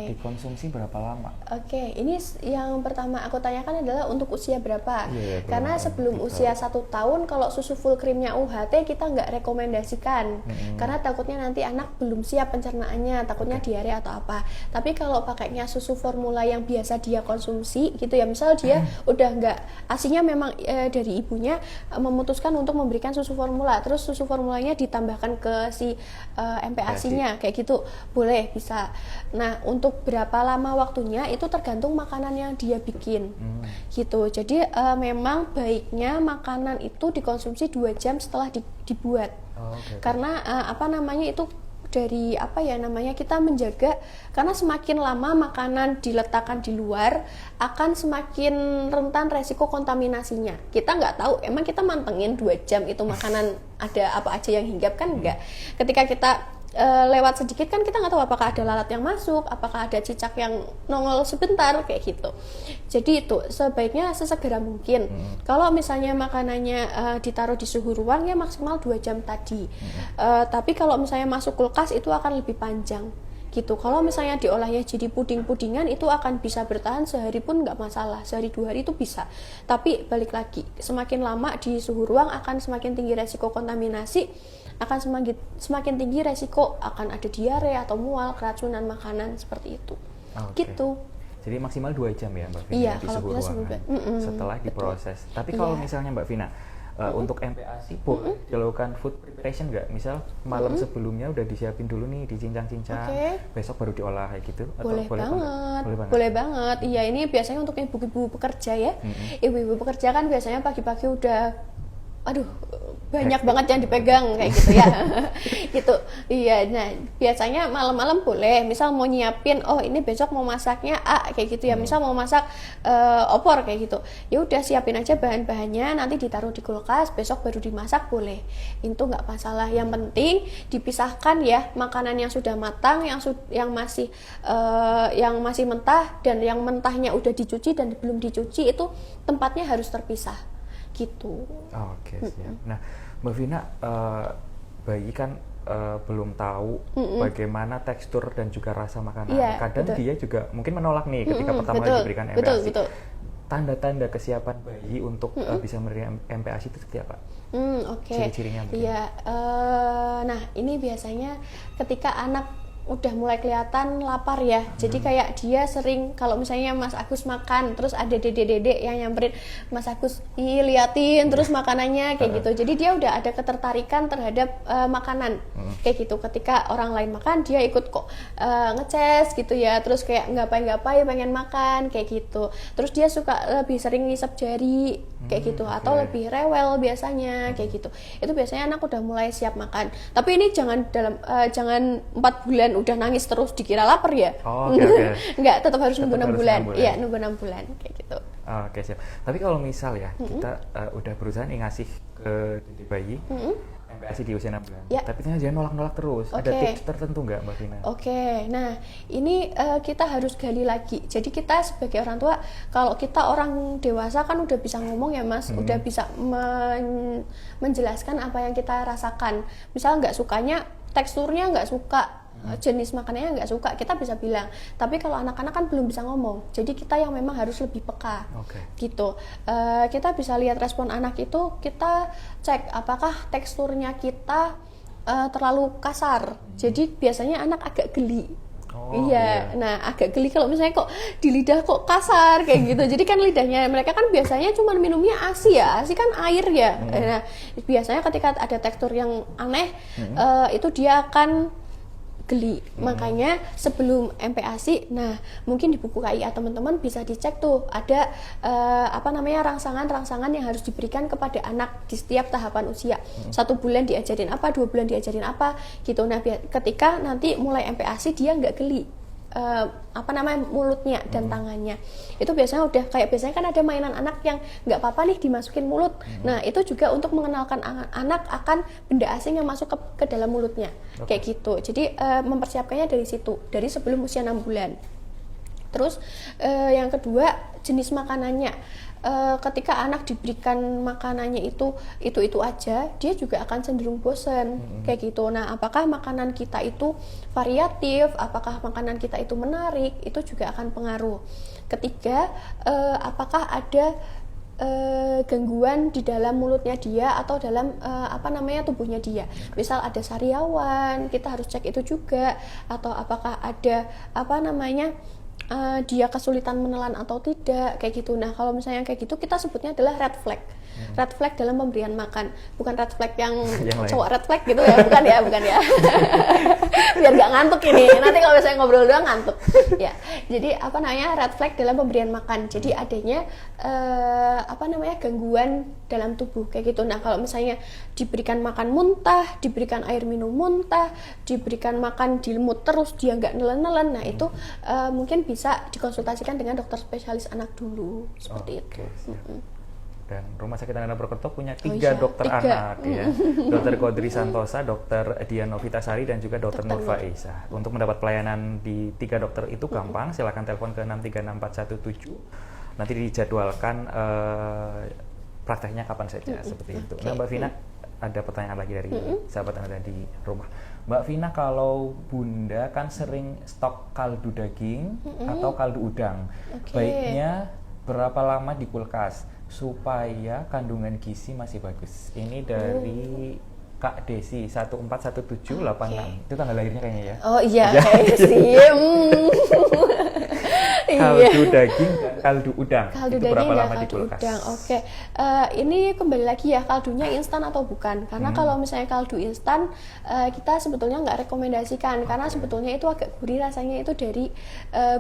Dikonsumsi berapa lama? Ini yang pertama aku tanyakan adalah untuk usia berapa? Karena sebelum usia 1 tahun, kalau susu full creamnya UHT kita nggak rekomendasikan, karena takutnya nanti anak belum siap pencernaannya, takutnya diare atau apa. Tapi kalau pakainya susu formula yang biasa dia konsumsi, gitu ya, misal dia udah nggak, asinya memang dari ibunya memutuskan untuk memberikan susu formula, terus susu formulanya ditambahkan ke si MPASI-nya, kayak gitu. Boleh, bisa. Nah, untuk berapa lama waktunya itu tergantung makanan yang dia bikin. Gitu. Jadi memang baiknya makanan itu dikonsumsi 2 jam setelah dibuat. Karena apa namanya itu dari apa ya namanya kita menjaga, karena semakin lama makanan diletakkan di luar akan semakin rentan resiko kontaminasinya. Kita nggak tahu, emang kita mantengin 2 jam itu makanan ada apa aja yang hinggap kan enggak. Ketika kita lewat sedikit kan kita nggak tahu apakah ada lalat yang masuk, apakah ada cicak yang nongol sebentar kayak gitu. Jadi itu sebaiknya sesegera mungkin. Kalau misalnya makanannya ditaruh di suhu ruang ya maksimal 2 jam tadi. Tapi kalau misalnya masuk kulkas itu akan lebih panjang gitu. Kalau misalnya diolahnya jadi puding-pudingan itu akan bisa bertahan sehari pun nggak masalah, sehari 2 hari itu bisa. Tapi balik lagi, semakin lama di suhu ruang akan semakin tinggi resiko kontaminasi, akan semakin tinggi resiko akan ada diare atau mual, keracunan makanan seperti itu. Gitu. Jadi maksimal 2 jam ya Mbak Vina Iya, di suhu ruangan setelah diproses. Tapi kalau misalnya Mbak Vina untuk MPASI boleh dilakukan food preparation nggak? Misal malam sebelumnya udah disiapin dulu nih, dicincang-cincang, besok baru diolah kayak gitu? Boleh banget. Boleh banget. Iya, ini biasanya untuk ibu-ibu pekerja ya. Ibu-ibu pekerja kan biasanya pagi-pagi udah banyak banget yang dipegang kayak gitu ya. Gitu. Iya, nah biasanya malam-malam boleh, misal mau nyiapin ini besok mau masaknya kayak gitu ya. Misal mau masak opor kayak gitu. Ya udah siapin aja bahan-bahannya, nanti ditaruh di kulkas, besok baru dimasak boleh. Itu nggak masalah. Yang penting dipisahkan ya makanan yang sudah matang, yang masih mentah, dan yang mentahnya udah dicuci dan belum dicuci itu tempatnya harus terpisah. Gitu. Oke, siap. Nah, Mbak Vina, bayi kan belum tahu bagaimana tekstur dan juga rasa makanan. Kadang dia juga mungkin menolak nih ketika pertama kali diberikan MPASI. Betul. Tanda-tanda kesiapan bayi untuk bisa menerima MPASI itu seperti apa? Ciri-cirinya mungkin. Iya. Nah, ini biasanya ketika anak udah mulai kelihatan lapar ya. Jadi kayak dia sering kalau misalnya Mas Agus makan terus ada dedek-dedek yang nyamperin, Mas Agus liatin terus makanannya kayak gitu. Jadi dia udah ada ketertarikan terhadap makanan kayak gitu. Ketika orang lain makan dia ikut kok ngeces gitu ya. Terus kayak gapai-gapai pengen makan kayak gitu. Terus dia suka lebih sering ngisap jari kayak gitu atau lebih rewel biasanya kayak gitu. Itu biasanya anak udah mulai siap makan. Tapi ini jangan 4 bulan udah nangis terus dikira lapar ya. Enggak, tetap harus nunggu 6 bulan. Iya, nunggu 6 bulan kayak gitu. Oke, siap. Tapi kalau misal ya kita udah berusaha nih ngasih ke dedek bayi MPASI di usia 6 bulan, tapi ternyata dia nolak-nolak terus. Ada tips tertentu nggak Mbak Vina? Nah ini kita harus gali lagi. Jadi kita sebagai orang tua, kalau kita orang dewasa kan udah bisa ngomong ya Mas, udah bisa menjelaskan apa yang kita rasakan. Misal nggak sukanya teksturnya, nggak suka jenis makanannya, nggak suka, kita bisa bilang. Tapi kalau anak-anak kan belum bisa ngomong, jadi kita yang memang harus lebih peka. Gitu. Kita bisa lihat respon anak itu, kita cek apakah teksturnya kita terlalu kasar. Jadi biasanya anak agak geli. Nah agak geli kalau misalnya kok di lidah kok kasar kayak gitu. Jadi kan lidahnya mereka kan biasanya cuma minumnya ASI ya, ASI kan air ya. Nah biasanya ketika ada tekstur yang aneh, itu dia akan geli. Makanya sebelum MPASI, nah mungkin di buku KIA teman-teman bisa dicek tuh ada rangsangan-rangsangan yang harus diberikan kepada anak di setiap tahapan usia. 1 bulan diajarin apa, 2 bulan diajarin apa gitu. Nah ketika nanti mulai MPASI dia nggak geli mulutnya dan tangannya. Itu biasanya udah kayak biasanya kan ada mainan anak yang nggak apa-apa nih dimasukin mulut. Nah itu juga untuk mengenalkan anak akan benda asing yang masuk ke dalam mulutnya. Kayak gitu. Jadi mempersiapkannya dari situ, dari sebelum usia 6 bulan. Terus yang kedua, jenis makanannya. Ketika anak diberikan makanannya itu aja, dia juga akan cenderung bosan kayak gitu. Nah, apakah makanan kita itu variatif, apakah makanan kita itu menarik, itu juga akan pengaruh. Ketiga, apakah ada gangguan di dalam mulutnya dia atau dalam tubuhnya dia. Misal ada sariawan, kita harus cek itu juga. Atau apakah ada dia kesulitan menelan atau tidak kayak gitu. Nah kalau misalnya kayak gitu kita sebutnya adalah red flag. Red flag dalam pemberian makan, bukan red flag yang Yang cowok red flag gitu ya, bukan ya, bukan ya. Biar nggak ngantuk ini. Nanti kalau misalnya ngobrol doang ngantuk. Ya, jadi apa namanya red flag dalam pemberian makan. Jadi adanya gangguan dalam tubuh kayak gitu. Nah kalau misalnya diberikan makan muntah, diberikan air minum muntah, diberikan makan di lemut terus dia nggak nelen-nelen, nah itu mungkin bisa dikonsultasikan dengan dokter spesialis anak dulu seperti itu. Dan Rumah Sakit Ananda Purwokerto punya tiga dokter anak ya, Dokter Kodri Santosa, Dokter Dian Novitasari, dan juga Dokter Nur Faiza. Untuk mendapat pelayanan di tiga dokter itu gampang, silakan telepon ke 636 417. Nanti dijadwalkan prakteknya kapan saja seperti itu. Nah Mbak Vina, ada pertanyaan lagi dari sahabat Anda di rumah. Mbak Vina, kalau Bunda kan sering stok kaldu daging atau kaldu udang, baiknya berapa lama di kulkas supaya kandungan gizi masih bagus? Ini dari Kak Desi 1417866. Itu tanggal lahirnya kayaknya ya. Oh iya, Desi. Kaldu daging dan kaldu udang. Kaldu itu daging berapa dan lama di kaldu kulkas? udang. Oke. Ini kembali lagi ya, kaldunya instan atau bukan? Karena kalau misalnya kaldu instan, kita sebetulnya nggak rekomendasikan karena sebetulnya itu agak gurih rasanya, itu dari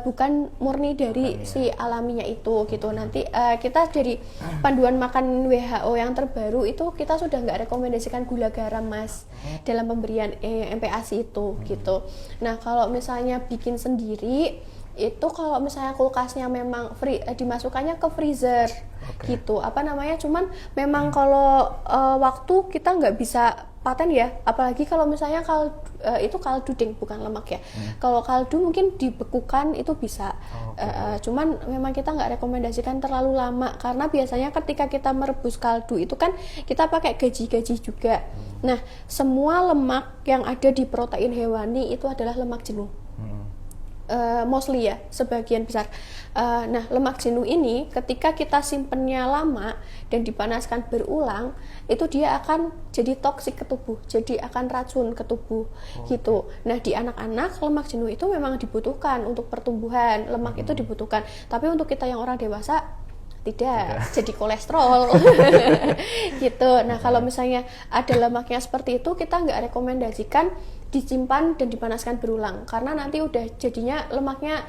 bukan murni dari si alaminya itu gitu. Nanti kita dari panduan makan WHO yang terbaru itu kita sudah nggak rekomendasikan gula garam Mas dalam pemberian MPASI itu gitu. Nah kalau misalnya bikin sendiri itu, kalau misalnya kulkasnya memang dimasukkannya ke freezer gitu, cuman memang kalau waktu kita nggak bisa paten ya, apalagi kalau misalnya itu kaldu ding bukan lemak ya. Kalau kaldu mungkin dibekukan itu bisa, cuman memang kita nggak rekomendasikan terlalu lama karena biasanya ketika kita merebus kaldu itu kan kita pakai gaji juga. Nah semua lemak yang ada di protein hewani itu adalah lemak jenuh. Mostly ya, sebagian besar. Nah, lemak jenuh ini ketika kita simpennya lama dan dipanaskan berulang, itu dia akan jadi toksik ke tubuh, jadi akan racun ke tubuh gitu. Nah, di anak-anak lemak jenuh itu memang dibutuhkan untuk pertumbuhan, lemak itu dibutuhkan. Tapi untuk kita yang orang dewasa tidak, jadi kolesterol gitu. Nah, kalau misalnya ada lemaknya seperti itu, kita nggak rekomendasikan disimpan dan dipanaskan berulang karena nanti udah jadinya lemaknya,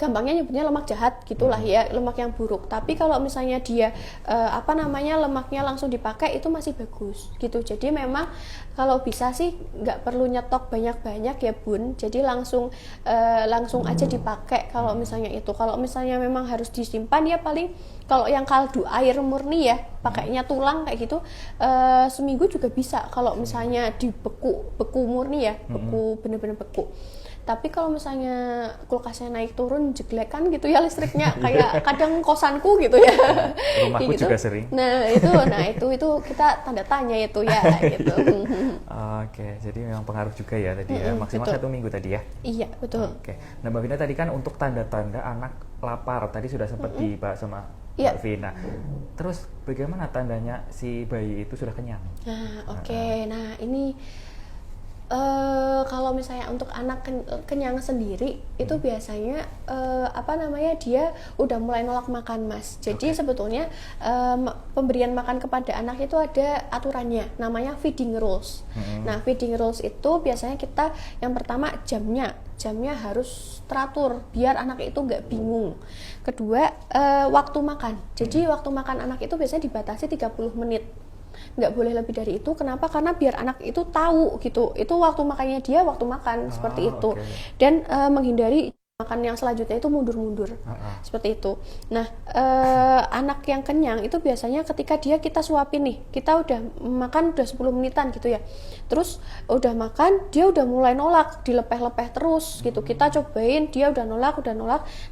gampangnya nyebutnya lemak jahat gitulah ya, lemak yang buruk. Tapi kalau misalnya dia lemaknya langsung dipakai itu masih bagus gitu. Jadi memang kalau bisa sih nggak perlu nyetok banyak-banyak ya Bun, jadi langsung aja dipakai kalau misalnya itu. Kalau misalnya memang harus disimpan ya paling kalau yang kaldu air murni ya pakainya tulang kayak gitu, seminggu juga bisa kalau misalnya beku murni ya, beku bener-bener beku. Tapi kalau misalnya kulkasnya naik turun jeglekan gitu ya listriknya, kayak kadang kosanku gitu ya. Rumahku gitu juga sering. Nah itu kita tanda tanya itu ya gitu. Oke, jadi memang pengaruh juga ya tadi ya, maksimal betul. 1 minggu tadi ya. Iya betul. Oke, nah Mbak Vina tadi kan untuk tanda-tanda anak lapar tadi sudah sempat dibahas sama Mbak Vina. Terus bagaimana tandanya si bayi itu sudah kenyang? Nah nah ini kalau misalnya untuk anak kenyang sendiri itu biasanya dia udah mulai nolak makan Mas. Jadi sebetulnya pemberian makan kepada anak itu ada aturannya, namanya feeding rules. Nah feeding rules itu biasanya kita yang pertama jamnya harus teratur biar anak itu nggak bingung. Kedua waktu makan. Jadi waktu makan anak itu biasanya dibatasi 30 menit. Nggak boleh lebih dari itu. Kenapa? Karena biar anak itu tahu gitu, itu waktu makannya dia waktu makan seperti itu. Dan menghindari makan yang selanjutnya itu mundur-mundur seperti itu. Nah anak yang kenyang itu biasanya ketika kita suapin nih, kita udah makan udah 10 menitan gitu ya, terus udah makan dia udah mulai nolak, dilepeh-lepeh terus gitu, kita cobain dia udah nolak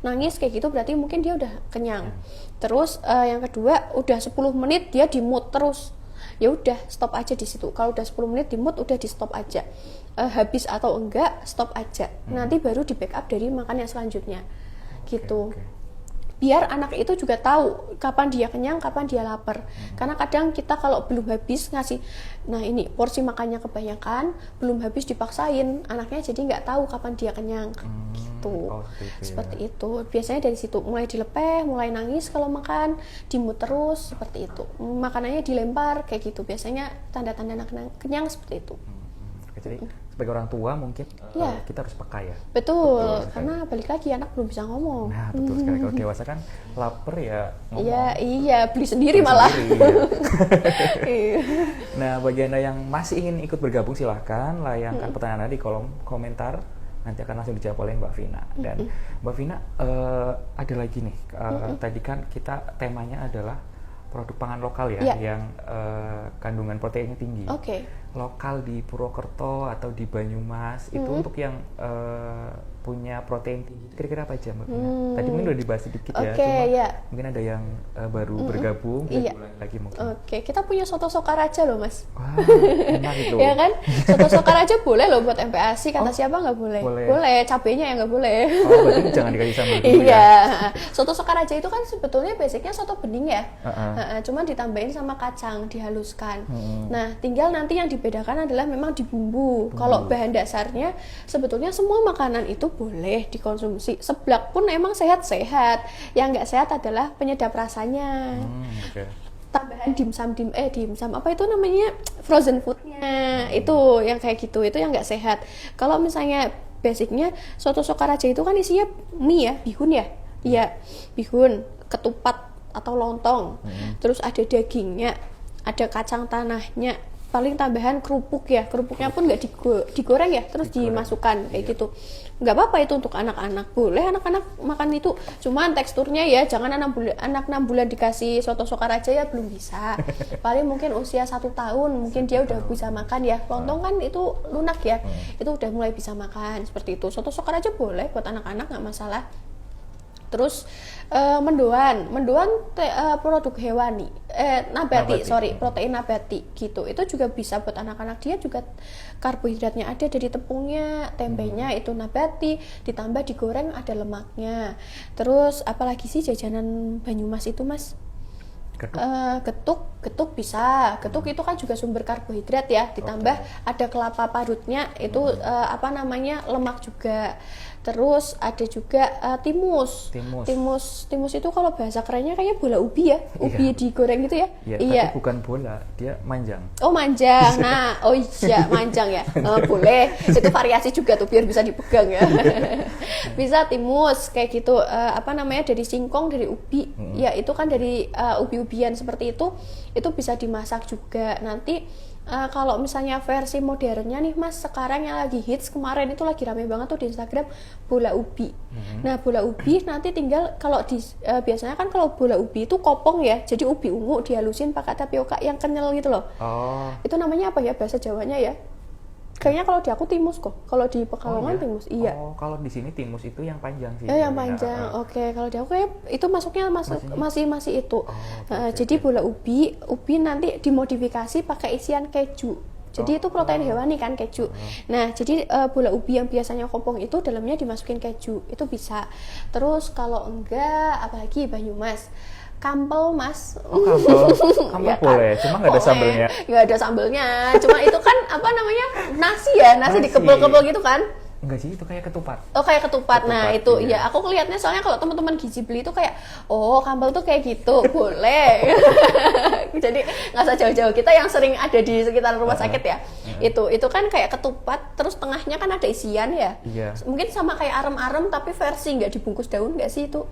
nangis kayak gitu, berarti mungkin dia udah kenyang. Terus yang kedua udah 10 menit dia di mood terus, ya udah stop aja di situ. Kalau udah 10 menit di mood udah di stop aja, habis atau enggak stop aja, nanti baru di backup dari makan yang selanjutnya gitu. Biar anak itu juga tahu kapan dia kenyang, kapan dia lapar. Karena kadang kita kalau belum habis ngasih, nah ini porsi makannya kebanyakan, belum habis dipaksain, anaknya jadi nggak tahu kapan dia kenyang itu. Seperti ya. itu. Biasanya dari situ mulai dilepeh, mulai nangis kalau makan, dimut terus seperti itu. Makanannya dilempar kayak gitu. Biasanya tanda-tanda anak kenyang seperti itu. Jadi sebagai orang tua mungkin kita harus peka ya. Betul, karena balik lagi anak belum bisa ngomong. Nah, betul sekali. Kalau dewasa kan lapar ya ngomong. Iya, beli sendiri malah. Iya. Nah, bagi Anda yang masih ingin ikut bergabung silahkan layangkan pertanyaan Anda di kolom komentar. Nanti akan langsung dijawab oleh Mbak Vina. Dan Mbak Vina, ada lagi nih. Tadi kan kita temanya adalah produk pangan lokal ya, yang kandungan proteinnya tinggi. Lokal di Purwokerto atau di Banyumas itu untuk yang punya protein tinggi. Kira-kira apa aja Mbak Vina? Tadi mungkin udah dibahas sedikit ya, cuma mungkin ada yang baru bergabung. Lagi mungkin. Kita punya soto Sokaraja loh Mas. Wah, enak itu. Ya kan? Soto Sokaraja boleh loh buat MPASI. Kata siapa nggak boleh? Boleh, cabenya yang nggak boleh. Berarti jangan dikasih sambal dulu ya. Soto Sokaraja itu kan sebetulnya basicnya soto bening ya. Cuma ditambahin sama kacang, dihaluskan. Nah, tinggal nanti yang dibedakan adalah memang di bumbu. Kalau bahan dasarnya sebetulnya semua makanan itu boleh dikonsumsi. Seblak pun emang sehat-sehat. Yang nggak sehat adalah penyedap rasanya. Tambahan dimsum apa itu namanya, frozen foodnya, itu yang kayak gitu, itu yang nggak sehat. Kalau misalnya basicnya soto Sokaraja itu kan isinya mie ya, bihun ya, iya bihun, ketupat atau lontong, terus ada dagingnya, ada kacang tanahnya, paling tambahan kerupuk ya, kerupuknya pun nggak digoreng ya, terus dimasukkan kayak gitu. Nggak apa-apa itu untuk anak-anak, boleh anak-anak makan itu, cuman teksturnya ya jangan anak 6 bulan dikasih soto Sokaraja ya, belum bisa. Paling mungkin usia 1 tahun mungkin dia udah bisa makan ya, lontong kan itu lunak ya, itu udah mulai bisa makan seperti itu. Soto Sokaraja boleh buat anak-anak, nggak masalah. Terus mendoan produk hewani, protein nabati gitu, itu juga bisa buat anak-anak. Dia juga karbohidratnya ada dari tepungnya, tempenya itu nabati, ditambah digoreng ada lemaknya. Terus apalagi sih jajanan Banyumas itu Mas? Getuk bisa. Getuk itu kan juga sumber karbohidrat ya, ditambah ada kelapa parutnya itu lemak juga. Terus ada juga timus itu kalau bahasa kerennya kayaknya bola ubi ya, ubi digoreng gitu ya. Tapi bukan bola, dia manjang. Oh manjang, manjang ya. Boleh, itu variasi juga tuh biar bisa dipegang ya. Bisa timus kayak gitu, dari singkong, dari ubi, ya itu kan dari ubi-ubian seperti itu bisa dimasak juga. Nanti kalau misalnya versi modernnya nih Mas, sekarang yang lagi hits, kemarin itu lagi rame banget tuh di Instagram, bola ubi. Nah bola ubi nanti tinggal kalau biasanya kan kalau bola ubi itu kopong ya, jadi ubi ungu dihalusin pakai tapioka yang kenyal gitu loh. Itu namanya apa ya bahasa Jawanya ya? Kayaknya kalau di aku timus kok. Kalau di Pekalongan timus, iya. Kalau di sini timus itu yang panjang sih. Yang panjang. Kalau di aku kayak itu masih itu. Jadi bola ubi nanti dimodifikasi pakai isian keju. Jadi itu protein hewani kan, keju. Nah, jadi bola ubi yang biasanya kopong itu dalamnya dimasukin keju. Itu bisa. Terus kalau enggak, apalagi Banyumas, kampel Mas. Kampel boleh, cuma nggak ada sambelnya. Nggak ada sambelnya, cuma itu kan nasi ya, nasi dikepel-kepel gitu kan. Enggak sih, itu kayak ketupat. Kayak ketupat. Nah, itu ya aku ngelihatnya soalnya kalau teman-teman gizi beli itu kayak kampel tuh kayak gitu. Boleh. Jadi nggak usah jauh-jauh, kita yang sering ada di sekitar rumah sakit ya. Itu kan kayak ketupat, terus tengahnya kan ada isian ya. Mungkin sama kayak arem-arem tapi versi nggak dibungkus daun nggak sih itu?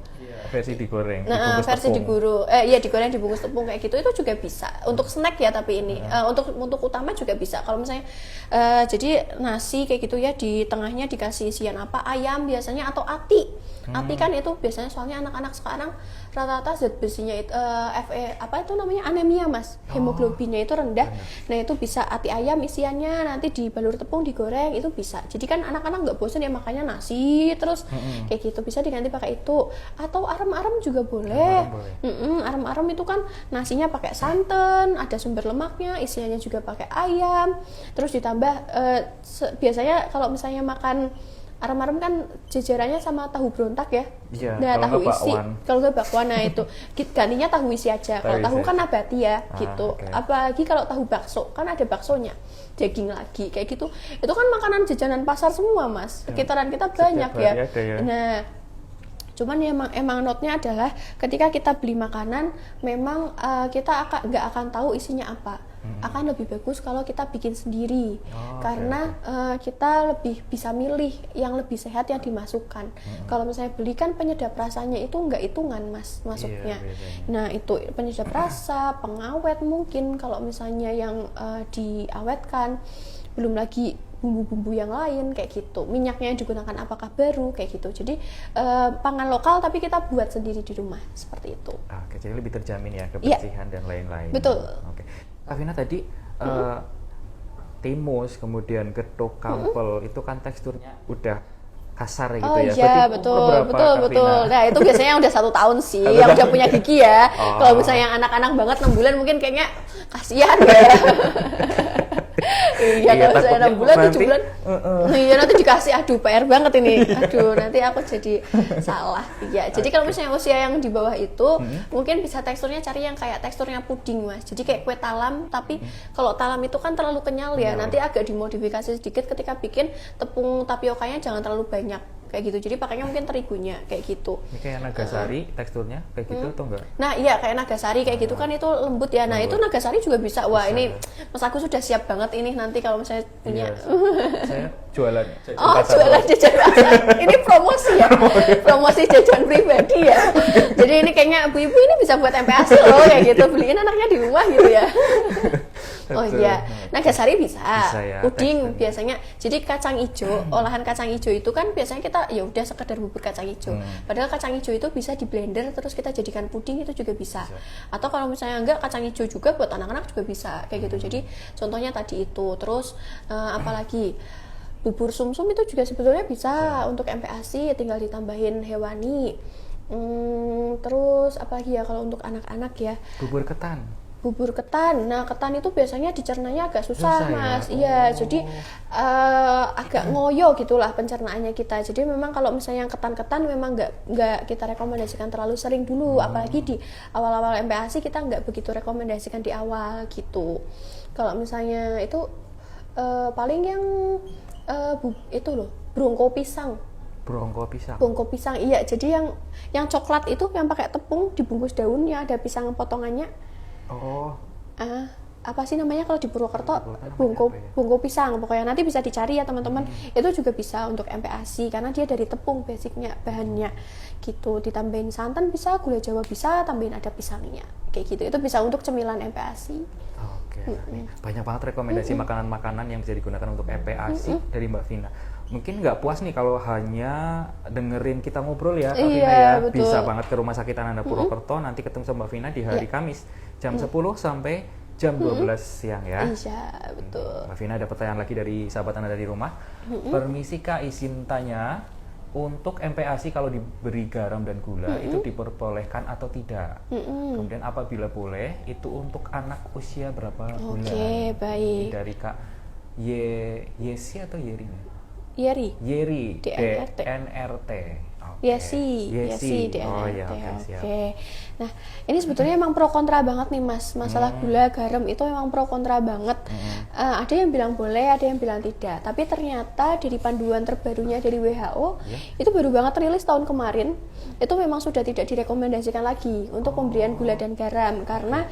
Versi digoreng. Versi digoreng dibungkus tepung kayak gitu, itu juga bisa. Untuk snack ya, tapi ini untuk utama juga bisa. Kalau misalnya jadi nasi kayak gitu ya, di tengahnya dikasih isian ayam biasanya atau ati. Ati kan itu biasanya soalnya anak-anak sekarang rata-rata zat besinya itu anemia Mas, hemoglobinnya itu rendah. Nah itu bisa ati ayam isiannya, nanti dibalur tepung digoreng, itu bisa. Jadi kan anak-anak nggak bosan ya makannya nasi terus kayak gitu, bisa diganti pakai itu. Atau arem-arem juga boleh. Arem-arem itu kan nasinya pakai santan, ada sumber lemaknya, isiannya juga pakai ayam, terus ditambah biasanya kalau misalnya makan Arem-arem kan jajarannya sama tahu berontak ya. Iya, Nah, kalau tahu nggak isi, bakwan. kalau nggak bakwan, nah itu gantinya tahu isi aja. Kalau Tahu tahu isi kan aja. nabati ya, gitu. oke. Apalagi kalau tahu bakso, kan ada baksonya, daging lagi, kayak gitu. Itu kan makanan jajanan pasar semua, Mas. Sekitaran kita banyak Setiap ya. hari ada ya. Nah, cuman ya emang note-nya adalah ketika kita beli makanan, memang kita nggak akan tahu isinya apa. Akan lebih bagus kalau kita bikin sendiri, karena kita lebih bisa milih yang lebih sehat yang dimasukkan. Kalau misalnya beli kan penyedap rasanya itu nggak hitungan, Mas, masuknya. Nah, itu penyedap rasa, pengawet mungkin kalau misalnya yang diawetkan, belum lagi bumbu-bumbu yang lain kayak gitu, minyaknya yang digunakan apakah baru kayak gitu. Jadi pangan lokal tapi kita buat sendiri di rumah, seperti itu. Oke, jadi lebih terjamin ya kebersihan dan lain-lain. Betul. Oke, Afina tadi timus kemudian getuk kampel itu kan teksturnya udah kasar gitu Oh ya. iya, Berarti betul, umur berapa, betul, Kak betul. Vina? Nah, itu biasanya yang udah 1 tahun sih, Satu yang tahun. udah punya gigi ya. Oh. Kalau misalnya yang anak-anak banget 6 bulan mungkin kayaknya kasihan ya. Iya, kalau misalnya 6 bulan, 7 bulan, iya nanti dikasih, aduh PR banget ini. Aduh, nanti aku jadi salah. Iya, jadi kalau misalnya usia yang di bawah itu, mungkin bisa teksturnya cari yang kayak teksturnya puding, Mas. Jadi kayak kue talam, tapi kalau talam itu kan terlalu kenyal ya. Nanti agak dimodifikasi sedikit ketika bikin tepung tapiokanya jangan terlalu banyak. Kayak gitu, jadi pakainya mungkin terigunya kayak gitu. Ini kayak nagasari teksturnya kayak gitu atau enggak? Nah iya, kayak nagasari kayak gitu kan, itu lembut ya. Nah itu nagasari juga bisa. Wah ini Mas aku sudah siap banget ini nanti kalau misalnya punya. Iya, saya jualan. Oh, jualan jajan pasar. Ini promosi ya, promosi jajan pribadi ya. Jadi ini kayaknya ibu-ibu ini bisa buat MPASI loh kayak gitu, beliin anaknya di rumah gitu ya. Oh iya, nagasari bisa ya, puding biasanya. Jadi kacang hijau, olahan kacang hijau itu kan biasanya kita ya udah sekedar bubur kacang hijau. Padahal kacang hijau itu bisa di blender terus kita jadikan puding, itu juga bisa. Atau kalau misalnya enggak kacang hijau juga buat anak-anak juga bisa kayak gitu. Jadi contohnya tadi itu. Terus apalagi bubur sumsum itu juga sebetulnya bisa untuk MPASI, tinggal ditambahin hewani. Terus apalagi ya kalau untuk anak-anak ya, Bubur ketan. bubur ketan. Nah, ketan itu biasanya dicernanya agak susah, Susah ya? Mas. Iya, jadi agak ngoyo gitulah pencernaannya kita. Jadi memang kalau misalnya yang ketan-ketan memang nggak kita rekomendasikan terlalu sering dulu, apalagi di awal-awal MPASI kita nggak begitu rekomendasikan di awal gitu. Kalau misalnya itu paling yang itu loh, brongko pisang. Brongko pisang. Brongko pisang, iya. Jadi yang coklat itu yang pakai tepung dibungkus daunnya, ada pisang potongannya. Oh. Apa sih namanya kalau di Purwokerto? Bungko Bungko pisang. Pokoknya nanti bisa dicari ya teman-teman. Itu juga bisa untuk MPASI karena dia dari tepung basicnya, bahannya gitu. Ditambahin santan bisa, gula Jawa bisa, tambahin ada pisangnya kayak gitu. Itu bisa untuk cemilan MPASI. Oke. Banyak banget rekomendasi makanan-makanan yang bisa digunakan untuk MPASI dari Mbak Vina. Mungkin nggak puas nih kalau hanya dengerin kita ngobrol ya, Kak Vina ya. Betul. Bisa banget ke Rumah Sakit Ananda Purwokerto, nanti ketemu sama Mbak Vina di hari Kamis jam 10 sampai jam 12 siang ya. Iya, betul. Mbak Vina ada pertanyaan lagi dari sahabat Anda di rumah. Permisi Kak, izin tanya, untuk MPASI kalau diberi garam dan gula itu diperbolehkan atau tidak? Kemudian apabila boleh, itu untuk anak usia berapa bulan? Oke, baik. Dari Kak Yesi atau Yeri? Yeri. Yeri, DNRT. DNRT. Yesi, DNRT. Oh iya, siap. Oke. Nah, ini sebetulnya emang pro kontra banget nih, Mas. Masalah gula, garam itu memang pro kontra banget. Ada yang bilang boleh, ada yang bilang tidak. Tapi ternyata dari panduan terbarunya dari WHO, itu baru banget rilis tahun kemarin. Itu memang sudah tidak direkomendasikan lagi untuk pemberian gula dan garam karena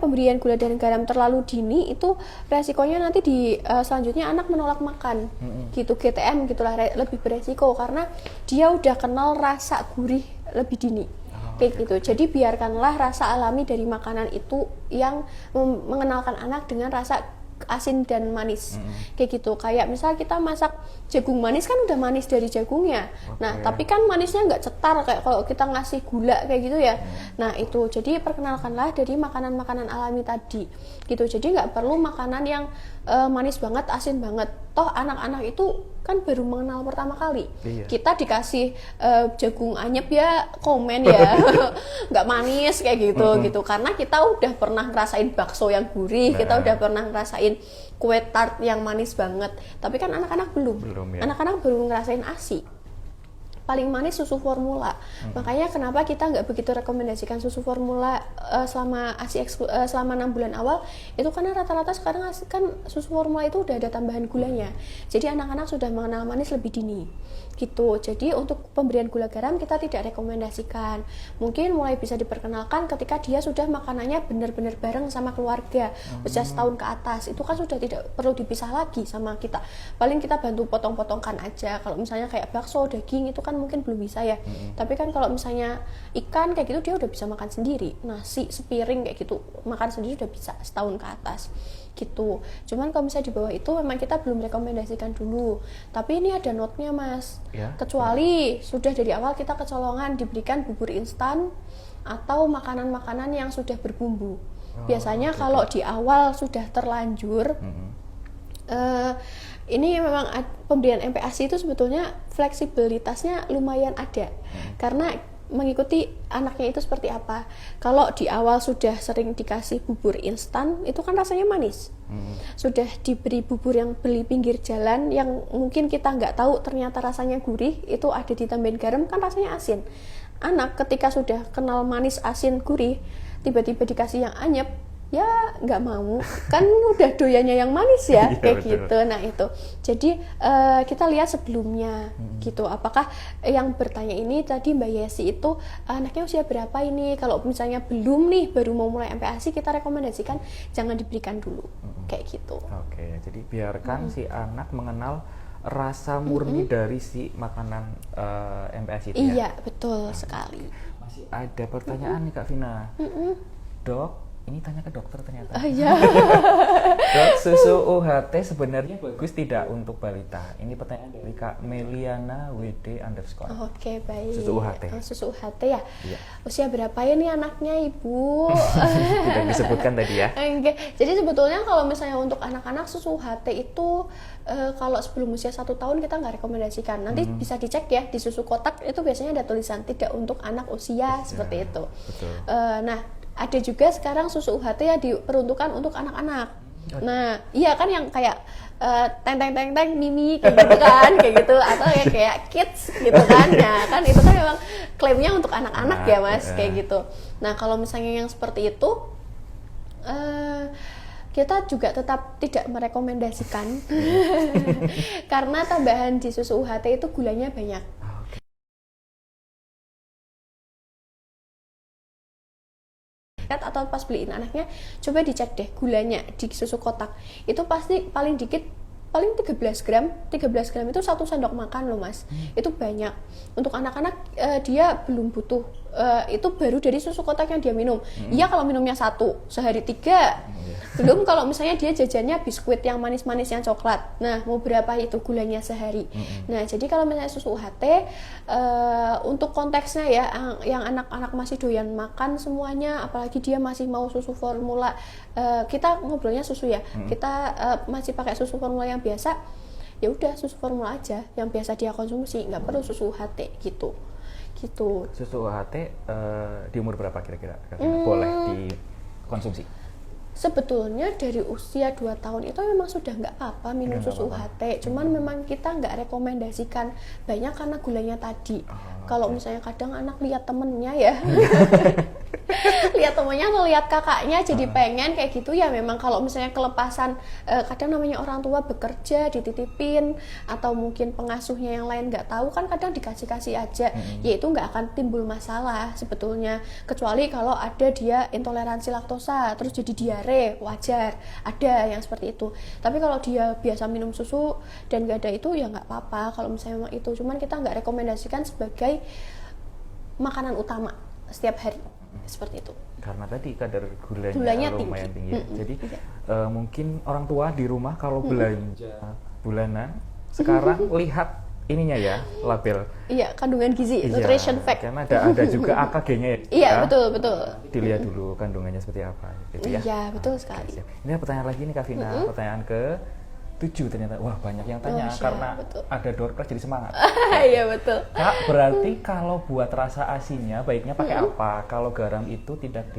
pemberian gula dan garam terlalu dini itu resikonya nanti selanjutnya anak menolak makan. Gitu, GTM gitulah, lebih beresiko karena dia udah kenal rasa gurih lebih dini. Kayak gitu. Jadi biarkanlah rasa alami dari makanan itu yang mengenalkan anak dengan rasa asin dan manis. Kayak gitu. Kayak misal kita masak jagung manis kan udah manis dari jagungnya. Nah, tapi kan manisnya nggak cetar kayak kalau kita ngasih gula kayak gitu ya. Nah, itu. Jadi perkenalkanlah dari makanan-makanan alami tadi. Gitu. Jadi nggak perlu makanan yang manis banget, asin banget. Toh anak-anak itu kan baru mengenal pertama kali. Iya. Kita dikasih jagung anyep ya komen ya nggak manis kayak gitu gitu, karena kita udah pernah ngerasain bakso yang gurih, kita udah pernah ngerasain kue tart yang manis banget. Tapi kan anak-anak belum ya. Anak-anak baru ngerasain ASI. Paling manis susu formula. Makanya kenapa kita nggak begitu rekomendasikan susu formula selama ASI selama 6 bulan awal, itu karena rata-rata sekarang kan susu formula itu udah ada tambahan gulanya. Jadi anak-anak sudah mengenal manis lebih dini. Gitu. Jadi untuk pemberian gula garam kita tidak rekomendasikan. Mungkin mulai bisa diperkenalkan ketika dia sudah makanannya benar-benar bareng sama keluarga, usia setahun ke atas. Itu kan sudah tidak perlu dipisah lagi sama kita. Paling kita bantu potong-potongkan aja. Kalau misalnya kayak bakso, daging itu kan mungkin belum bisa ya. Tapi kan kalau misalnya ikan kayak gitu dia udah bisa makan sendiri. Nasi sepiring kayak gitu makan sendiri udah bisa setahun ke atas. Gitu. Cuman kalau misalnya di bawah itu memang kita belum rekomendasikan dulu. Tapi ini ada note-nya Mas. Ya. Kecuali sudah dari awal kita kecolongan diberikan bubur instan atau makanan-makanan yang sudah berbumbu. Biasanya kalau di awal sudah terlanjur ini memang pemberian MPASI itu sebetulnya fleksibilitasnya lumayan ada. Karena mengikuti anaknya itu seperti apa. Kalau di awal sudah sering dikasih bubur instan, itu kan rasanya manis. Sudah diberi bubur yang beli pinggir jalan, yang mungkin kita nggak tahu ternyata rasanya gurih, itu ada ditambahin garam, kan rasanya asin. Anak ketika sudah kenal manis, asin, gurih, tiba-tiba dikasih yang anyep, ya nggak mau, kan udah doyannya yang manis ya, kayak gitu. Nah itu, jadi kita lihat sebelumnya gitu, apakah yang bertanya ini tadi Mbak Yesi itu anaknya usia berapa ini? Kalau misalnya belum nih, baru mau mulai MPASI, kita rekomendasikan jangan diberikan dulu, kayak gitu. Oke, jadi biarkan si anak mengenal rasa murni dari si makanan MPASI itu ya? Iya, betul sekali. Masih ada pertanyaan nih Kak Vina. Dok, ini tanya ke dokter ternyata. Iya. Dok, susu UHT sebenarnya bagus tidak untuk balita? Ini pertanyaan dari Kak Meliana WD_. Oke, baik. Susu UHT. Susu UHT ya. Iya. Usia berapa ya nih anaknya, Ibu? Tidak disebutkan tadi ya. Oke. Jadi sebetulnya kalau misalnya untuk anak-anak susu UHT itu kalau sebelum usia 1 tahun kita nggak rekomendasikan. Nanti bisa dicek ya di susu kotak itu biasanya ada tulisan tidak untuk anak usia seperti itu. Betul. Nah, ada juga sekarang susu UHT yang diperuntukkan untuk anak-anak. Nah, iya kan yang kayak teng mimi kayak gitu kan, kayak gitu, atau ya kayak kids gitu kan. Nah, kan itu kan memang klaimnya untuk anak-anak ya Mas, kayak gitu. Nah, kalau misalnya yang seperti itu kita juga tetap tidak merekomendasikan karena tambahan di susu UHT itu gulanya banyak. Atau pas beliin anaknya, coba dicek deh gulanya di susu kotak. Itu pasti paling dikit, paling 13 gram itu 1 sendok makan loh Mas. Itu banyak. Untuk anak-anak dia belum butuh, itu baru dari susu kotak yang dia minum. Iya kalau minumnya 1 sehari 3. Belum kalau misalnya dia jajannya biskuit yang manis-manis yang coklat. Nah, mau berapa itu gulanya sehari. Nah, jadi kalau misalnya susu UHT untuk konteksnya ya, yang anak-anak masih doyan makan semuanya, apalagi dia masih mau susu formula, kita ngobrolnya susu ya. Kita masih pakai susu formula yang biasa, ya udah susu formula aja yang biasa dia konsumsi, nggak perlu susu UHT gitu. Susu UHT di umur berapa kira-kira boleh dikonsumsi? Sebetulnya dari usia 2 tahun itu memang sudah nggak apa-apa minum susu UHT, cuman memang kita nggak rekomendasikan banyak karena gulanya tadi. Kalau misalnya kadang anak lihat temennya ya lihat temennya atau lihat kakaknya jadi pengen kayak gitu ya, memang kalau misalnya kelepasan, kadang namanya orang tua bekerja dititipin atau mungkin pengasuhnya yang lain nggak tahu kan, kadang dikasih aja, ya itu nggak akan timbul masalah sebetulnya, kecuali kalau ada dia intoleransi laktosa terus jadi diare, wajar ada yang seperti itu. Tapi kalau dia biasa minum susu dan nggak ada itu ya nggak apa-apa kalau misalnya memang itu, cuman kita nggak rekomendasikan sebagai makanan utama setiap hari seperti itu. Karena tadi kadar gulanya lumayan tinggi. Jadi mungkin orang tua di rumah kalau belanja bulanan sekarang lihat ininya ya, label. Iya, kandungan gizi, Iya, nutrition fact. karena ada juga AKG-nya ya. Iya, betul. Dilihat dulu kandungannya seperti apa gitu ya. Iya, betul sekali. Siap. Ini ada pertanyaan lagi nih Kak Vina, pertanyaan ke 7 ternyata. Wah, banyak yang tanya karena betul. ada door prize jadi semangat. Iya, betul. Kak, berarti kalau buat rasa asinnya baiknya pakai apa? Kalau garam itu tidak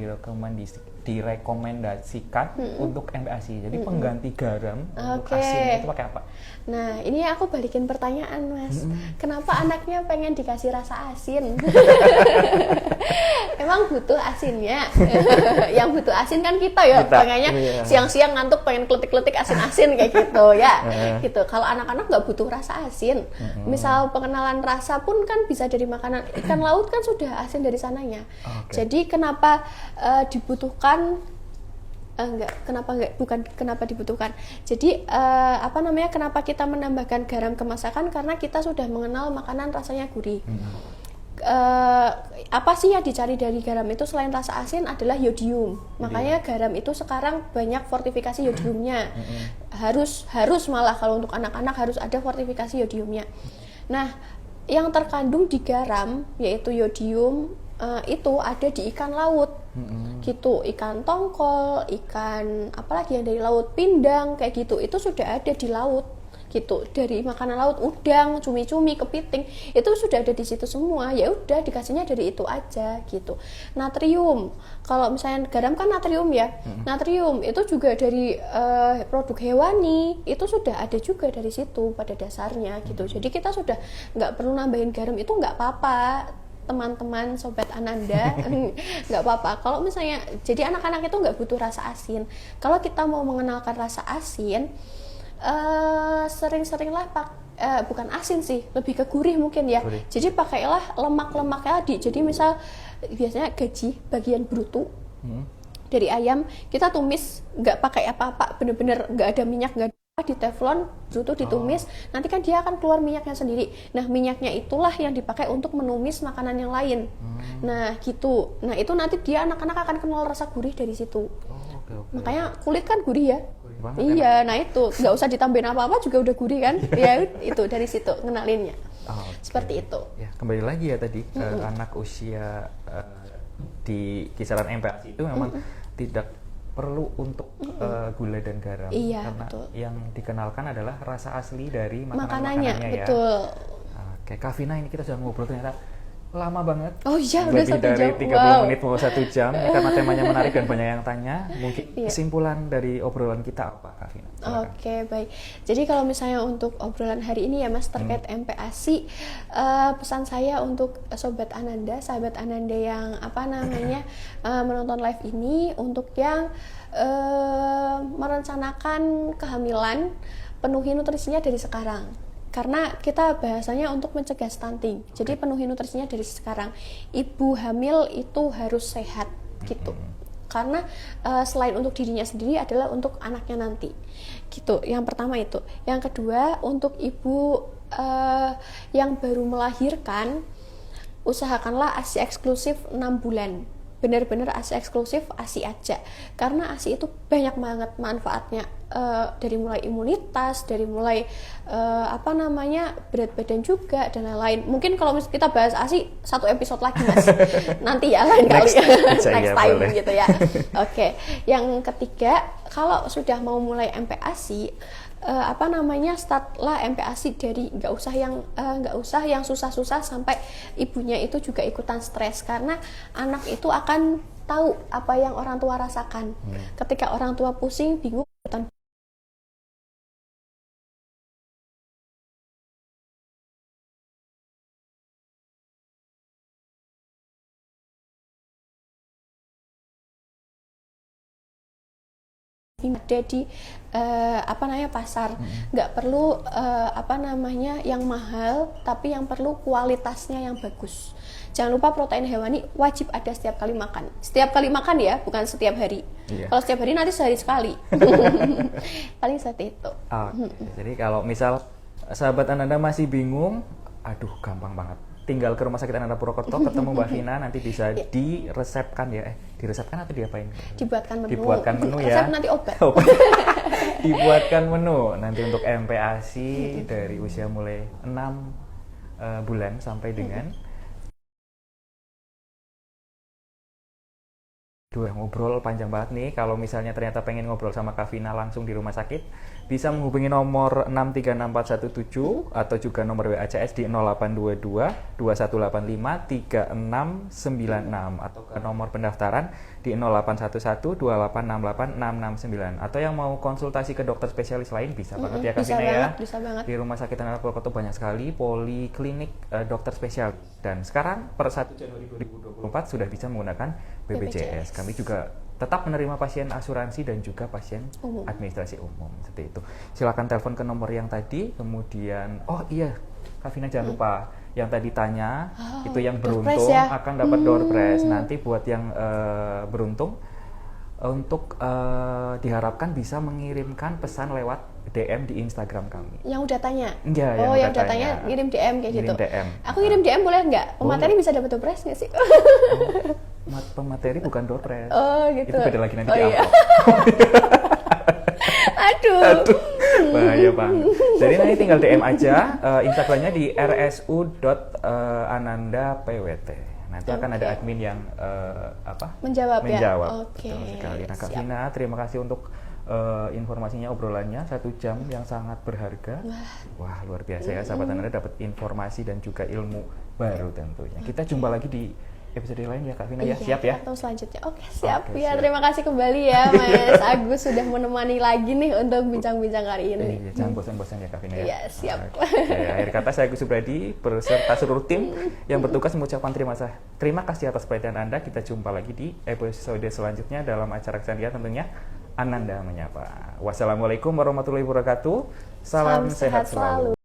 direkomendasikan untuk MPASI. Jadi pengganti garam untuk asin itu pakai apa? Nah, ini aku balikin pertanyaan, Mas. Kenapa anaknya pengen dikasih rasa asin? Emang butuh asinnya? Yang butuh asin kan kita ya. Pengennya siang-siang ngantuk pengen kletik-kletik asin-asin kayak gitu ya. Gitu. Kalau anak-anak nggak butuh rasa asin. Misal pengenalan rasa pun kan bisa dari makanan. Ikan laut kan sudah asin dari sananya. Jadi kenapa dibutuhkan kenapa dibutuhkan. Jadi kenapa kita menambahkan garam ke masakan, karena kita sudah mengenal makanan rasanya gurih. Apa sih yang dicari dari garam itu selain rasa asin adalah yodium. Makanya garam itu sekarang banyak fortifikasi yodiumnya. Harus malah kalau untuk anak-anak harus ada fortifikasi yodiumnya. Nah, yang terkandung di garam yaitu yodium itu ada di ikan laut. Gitu, ikan tongkol, ikan apalagi yang dari laut, pindang kayak gitu, itu sudah ada di laut gitu. Dari makanan laut, udang, cumi-cumi, kepiting, itu sudah ada di situ semua. Ya udah dikasihnya dari itu aja gitu. Natrium, kalau misalnya garam kan natrium ya. Natrium itu juga dari produk hewani, itu sudah ada juga dari situ pada dasarnya gitu. Jadi kita sudah nggak perlu nambahin garam, itu nggak apa-apa. Teman-teman sobat Ananda, nggak apa-apa kalau misalnya, jadi anak-anak itu nggak butuh rasa asin. Kalau kita mau mengenalkan rasa asin, sering-seringlah bukan asin sih, lebih ke gurih mungkin ya. Jadi pakailah lemak-lemaknya jadi misal biasanya gaji bagian brutu dari ayam kita tumis, nggak pakai apa-apa, bener-bener nggak ada minyak, nggak ada di teflon, brutu ditumis, nanti kan dia akan keluar minyaknya sendiri. Nah, minyaknya itulah yang dipakai untuk menumis makanan yang lain. Nah, gitu. Nah, itu nanti dia anak-anak akan kenal rasa gurih dari situ. Makanya kulit kan gurih ya. Iya, nah itu nggak usah ditambahin apa-apa juga udah gurih kan. Ya itu dari situ ngenalinnya. Seperti itu. Ya, kembali lagi ya tadi anak usia di kisaran MPASI itu memang tidak perlu untuk gula dan garam, karena betul. Yang dikenalkan adalah rasa asli dari makanannya ya. Betul. Oke, Kak Vina, ini kita sudah ngobrol ternyata lama banget. Oh iya, udah 1 jam. Lebih dari 30 menit mau 1 jam ya, karena temanya menarik dan banyak yang tanya. Mungkin kesimpulan dari obrolan kita apa, Kak Vina? Oke, baik. Jadi kalau misalnya untuk obrolan hari ini ya Mas terkait MPASI, pesan saya untuk sobat Ananda, sahabat Ananda yang menonton live ini, untuk yang merencanakan kehamilan, penuhi nutrisinya dari sekarang. Karena kita bahasanya untuk mencegah stunting. Jadi penuhi nutrisinya dari sekarang. Ibu hamil itu harus sehat gitu. Karena selain untuk dirinya sendiri adalah untuk anaknya nanti. Gitu. Yang pertama itu. Yang kedua, untuk ibu yang baru melahirkan, usahakanlah ASI eksklusif 6 bulan. Benar-benar ASI eksklusif, ASI aja. Karena ASI itu banyak banget manfaatnya. Dari mulai imunitas, dari mulai berat badan juga dan lain-lain. Mungkin kalau kita bahas ASI 1 episode lagi Mas. Nanti ya lain kali. Next time boleh. Gitu ya. Oke. Yang ketiga, kalau sudah mau mulai MPASI, startlah MPASI dari nggak usah yang susah-susah sampai ibunya itu juga ikutan stres, karena anak itu akan tahu apa yang orang tua rasakan. Ketika orang tua pusing, bingung, ada di pasar. Nggak perlu yang mahal, tapi yang perlu kualitasnya yang bagus. Jangan lupa protein hewani wajib ada setiap kali makan. Setiap kali makan ya, bukan setiap hari. Kalau setiap hari nanti sehari sekali. Paling seperti itu. Jadi kalau misal sahabat Ananda masih bingung, aduh gampang banget. tinggal ke Rumah Sakit Ananda Purwokerto, ketemu Mbak Vina, nanti bisa diresepkan ya. Diresepkan atau diapain? Dibuatkan menu. Dibuatkan menu ya. Resep nanti obat. Dibuatkan menu nanti untuk MPASI dari usia mulai 6 bulan sampai dengan ngobrol panjang banget nih. Kalau misalnya ternyata pengen ngobrol sama Kak Vina langsung di rumah sakit, bisa menghubungi nomor 636417 atau juga nomor WA-CS di 0822 2185 3696 atau ke nomor pendaftaran di 0811 2868 669. Atau yang mau konsultasi ke dokter spesialis lain bisa banget ya Kak Vina ya. Bisa banget. Di Rumah Sakit Ananda Purwokerto banyak sekali poliklinik dokter spesialis. Dan sekarang per 1 Januari 2024 sudah bisa menggunakan BPJS. Kami juga tetap menerima pasien asuransi dan juga pasien administrasi umum seperti itu. Silakan telepon ke nomor yang tadi. Kemudian, oh iya, Kak Vina jangan lupa yang tadi tanya itu yang beruntung akan dapat door prize. Nanti buat yang beruntung untuk diharapkan bisa mengirimkan pesan lewat DM di Instagram kami. Yang udah tanya? Iya, yang udah tanya ngirim DM kayak gitu. DM. Aku ngirim DM boleh nggak? Pemateri bisa dapat door prize nggak sih? Pemateri bukan door prize. Oh gitu. Itu beda lagi nanti di amplop. Aduh. Bahaya banget. Jadi nanti tinggal DM aja Instagramnya di rsu.anandapwt. Nanti akan ada admin yang menjawab ya. Oke. Sekali. Nah, Kak Vina, terima kasih untuk informasinya, obrolannya 1 jam yang sangat berharga. Wah, luar biasa ya sahabat Ananda, dapat informasi dan juga ilmu baru tentunya. Kita jumpa lagi di episode lain ya Kak Vina ya. Siap ya? Atau selanjutnya. Oke, siap. Ya, terima kasih kembali ya Mas Agus sudah menemani lagi nih untuk bincang-bincang hari ini. Jangan bosan-bosan ya Kak Vina ya. Iya, siap. Akhir kata saya Agus Subradi beserta seluruh tim yang bertugas mengucapkan terima kasih atas perhatian Anda. Kita jumpa lagi di episode selanjutnya dalam acara keseharian tentunya Ananda Menyapa. Wassalamualaikum warahmatullahi wabarakatuh. Salam sehat selalu.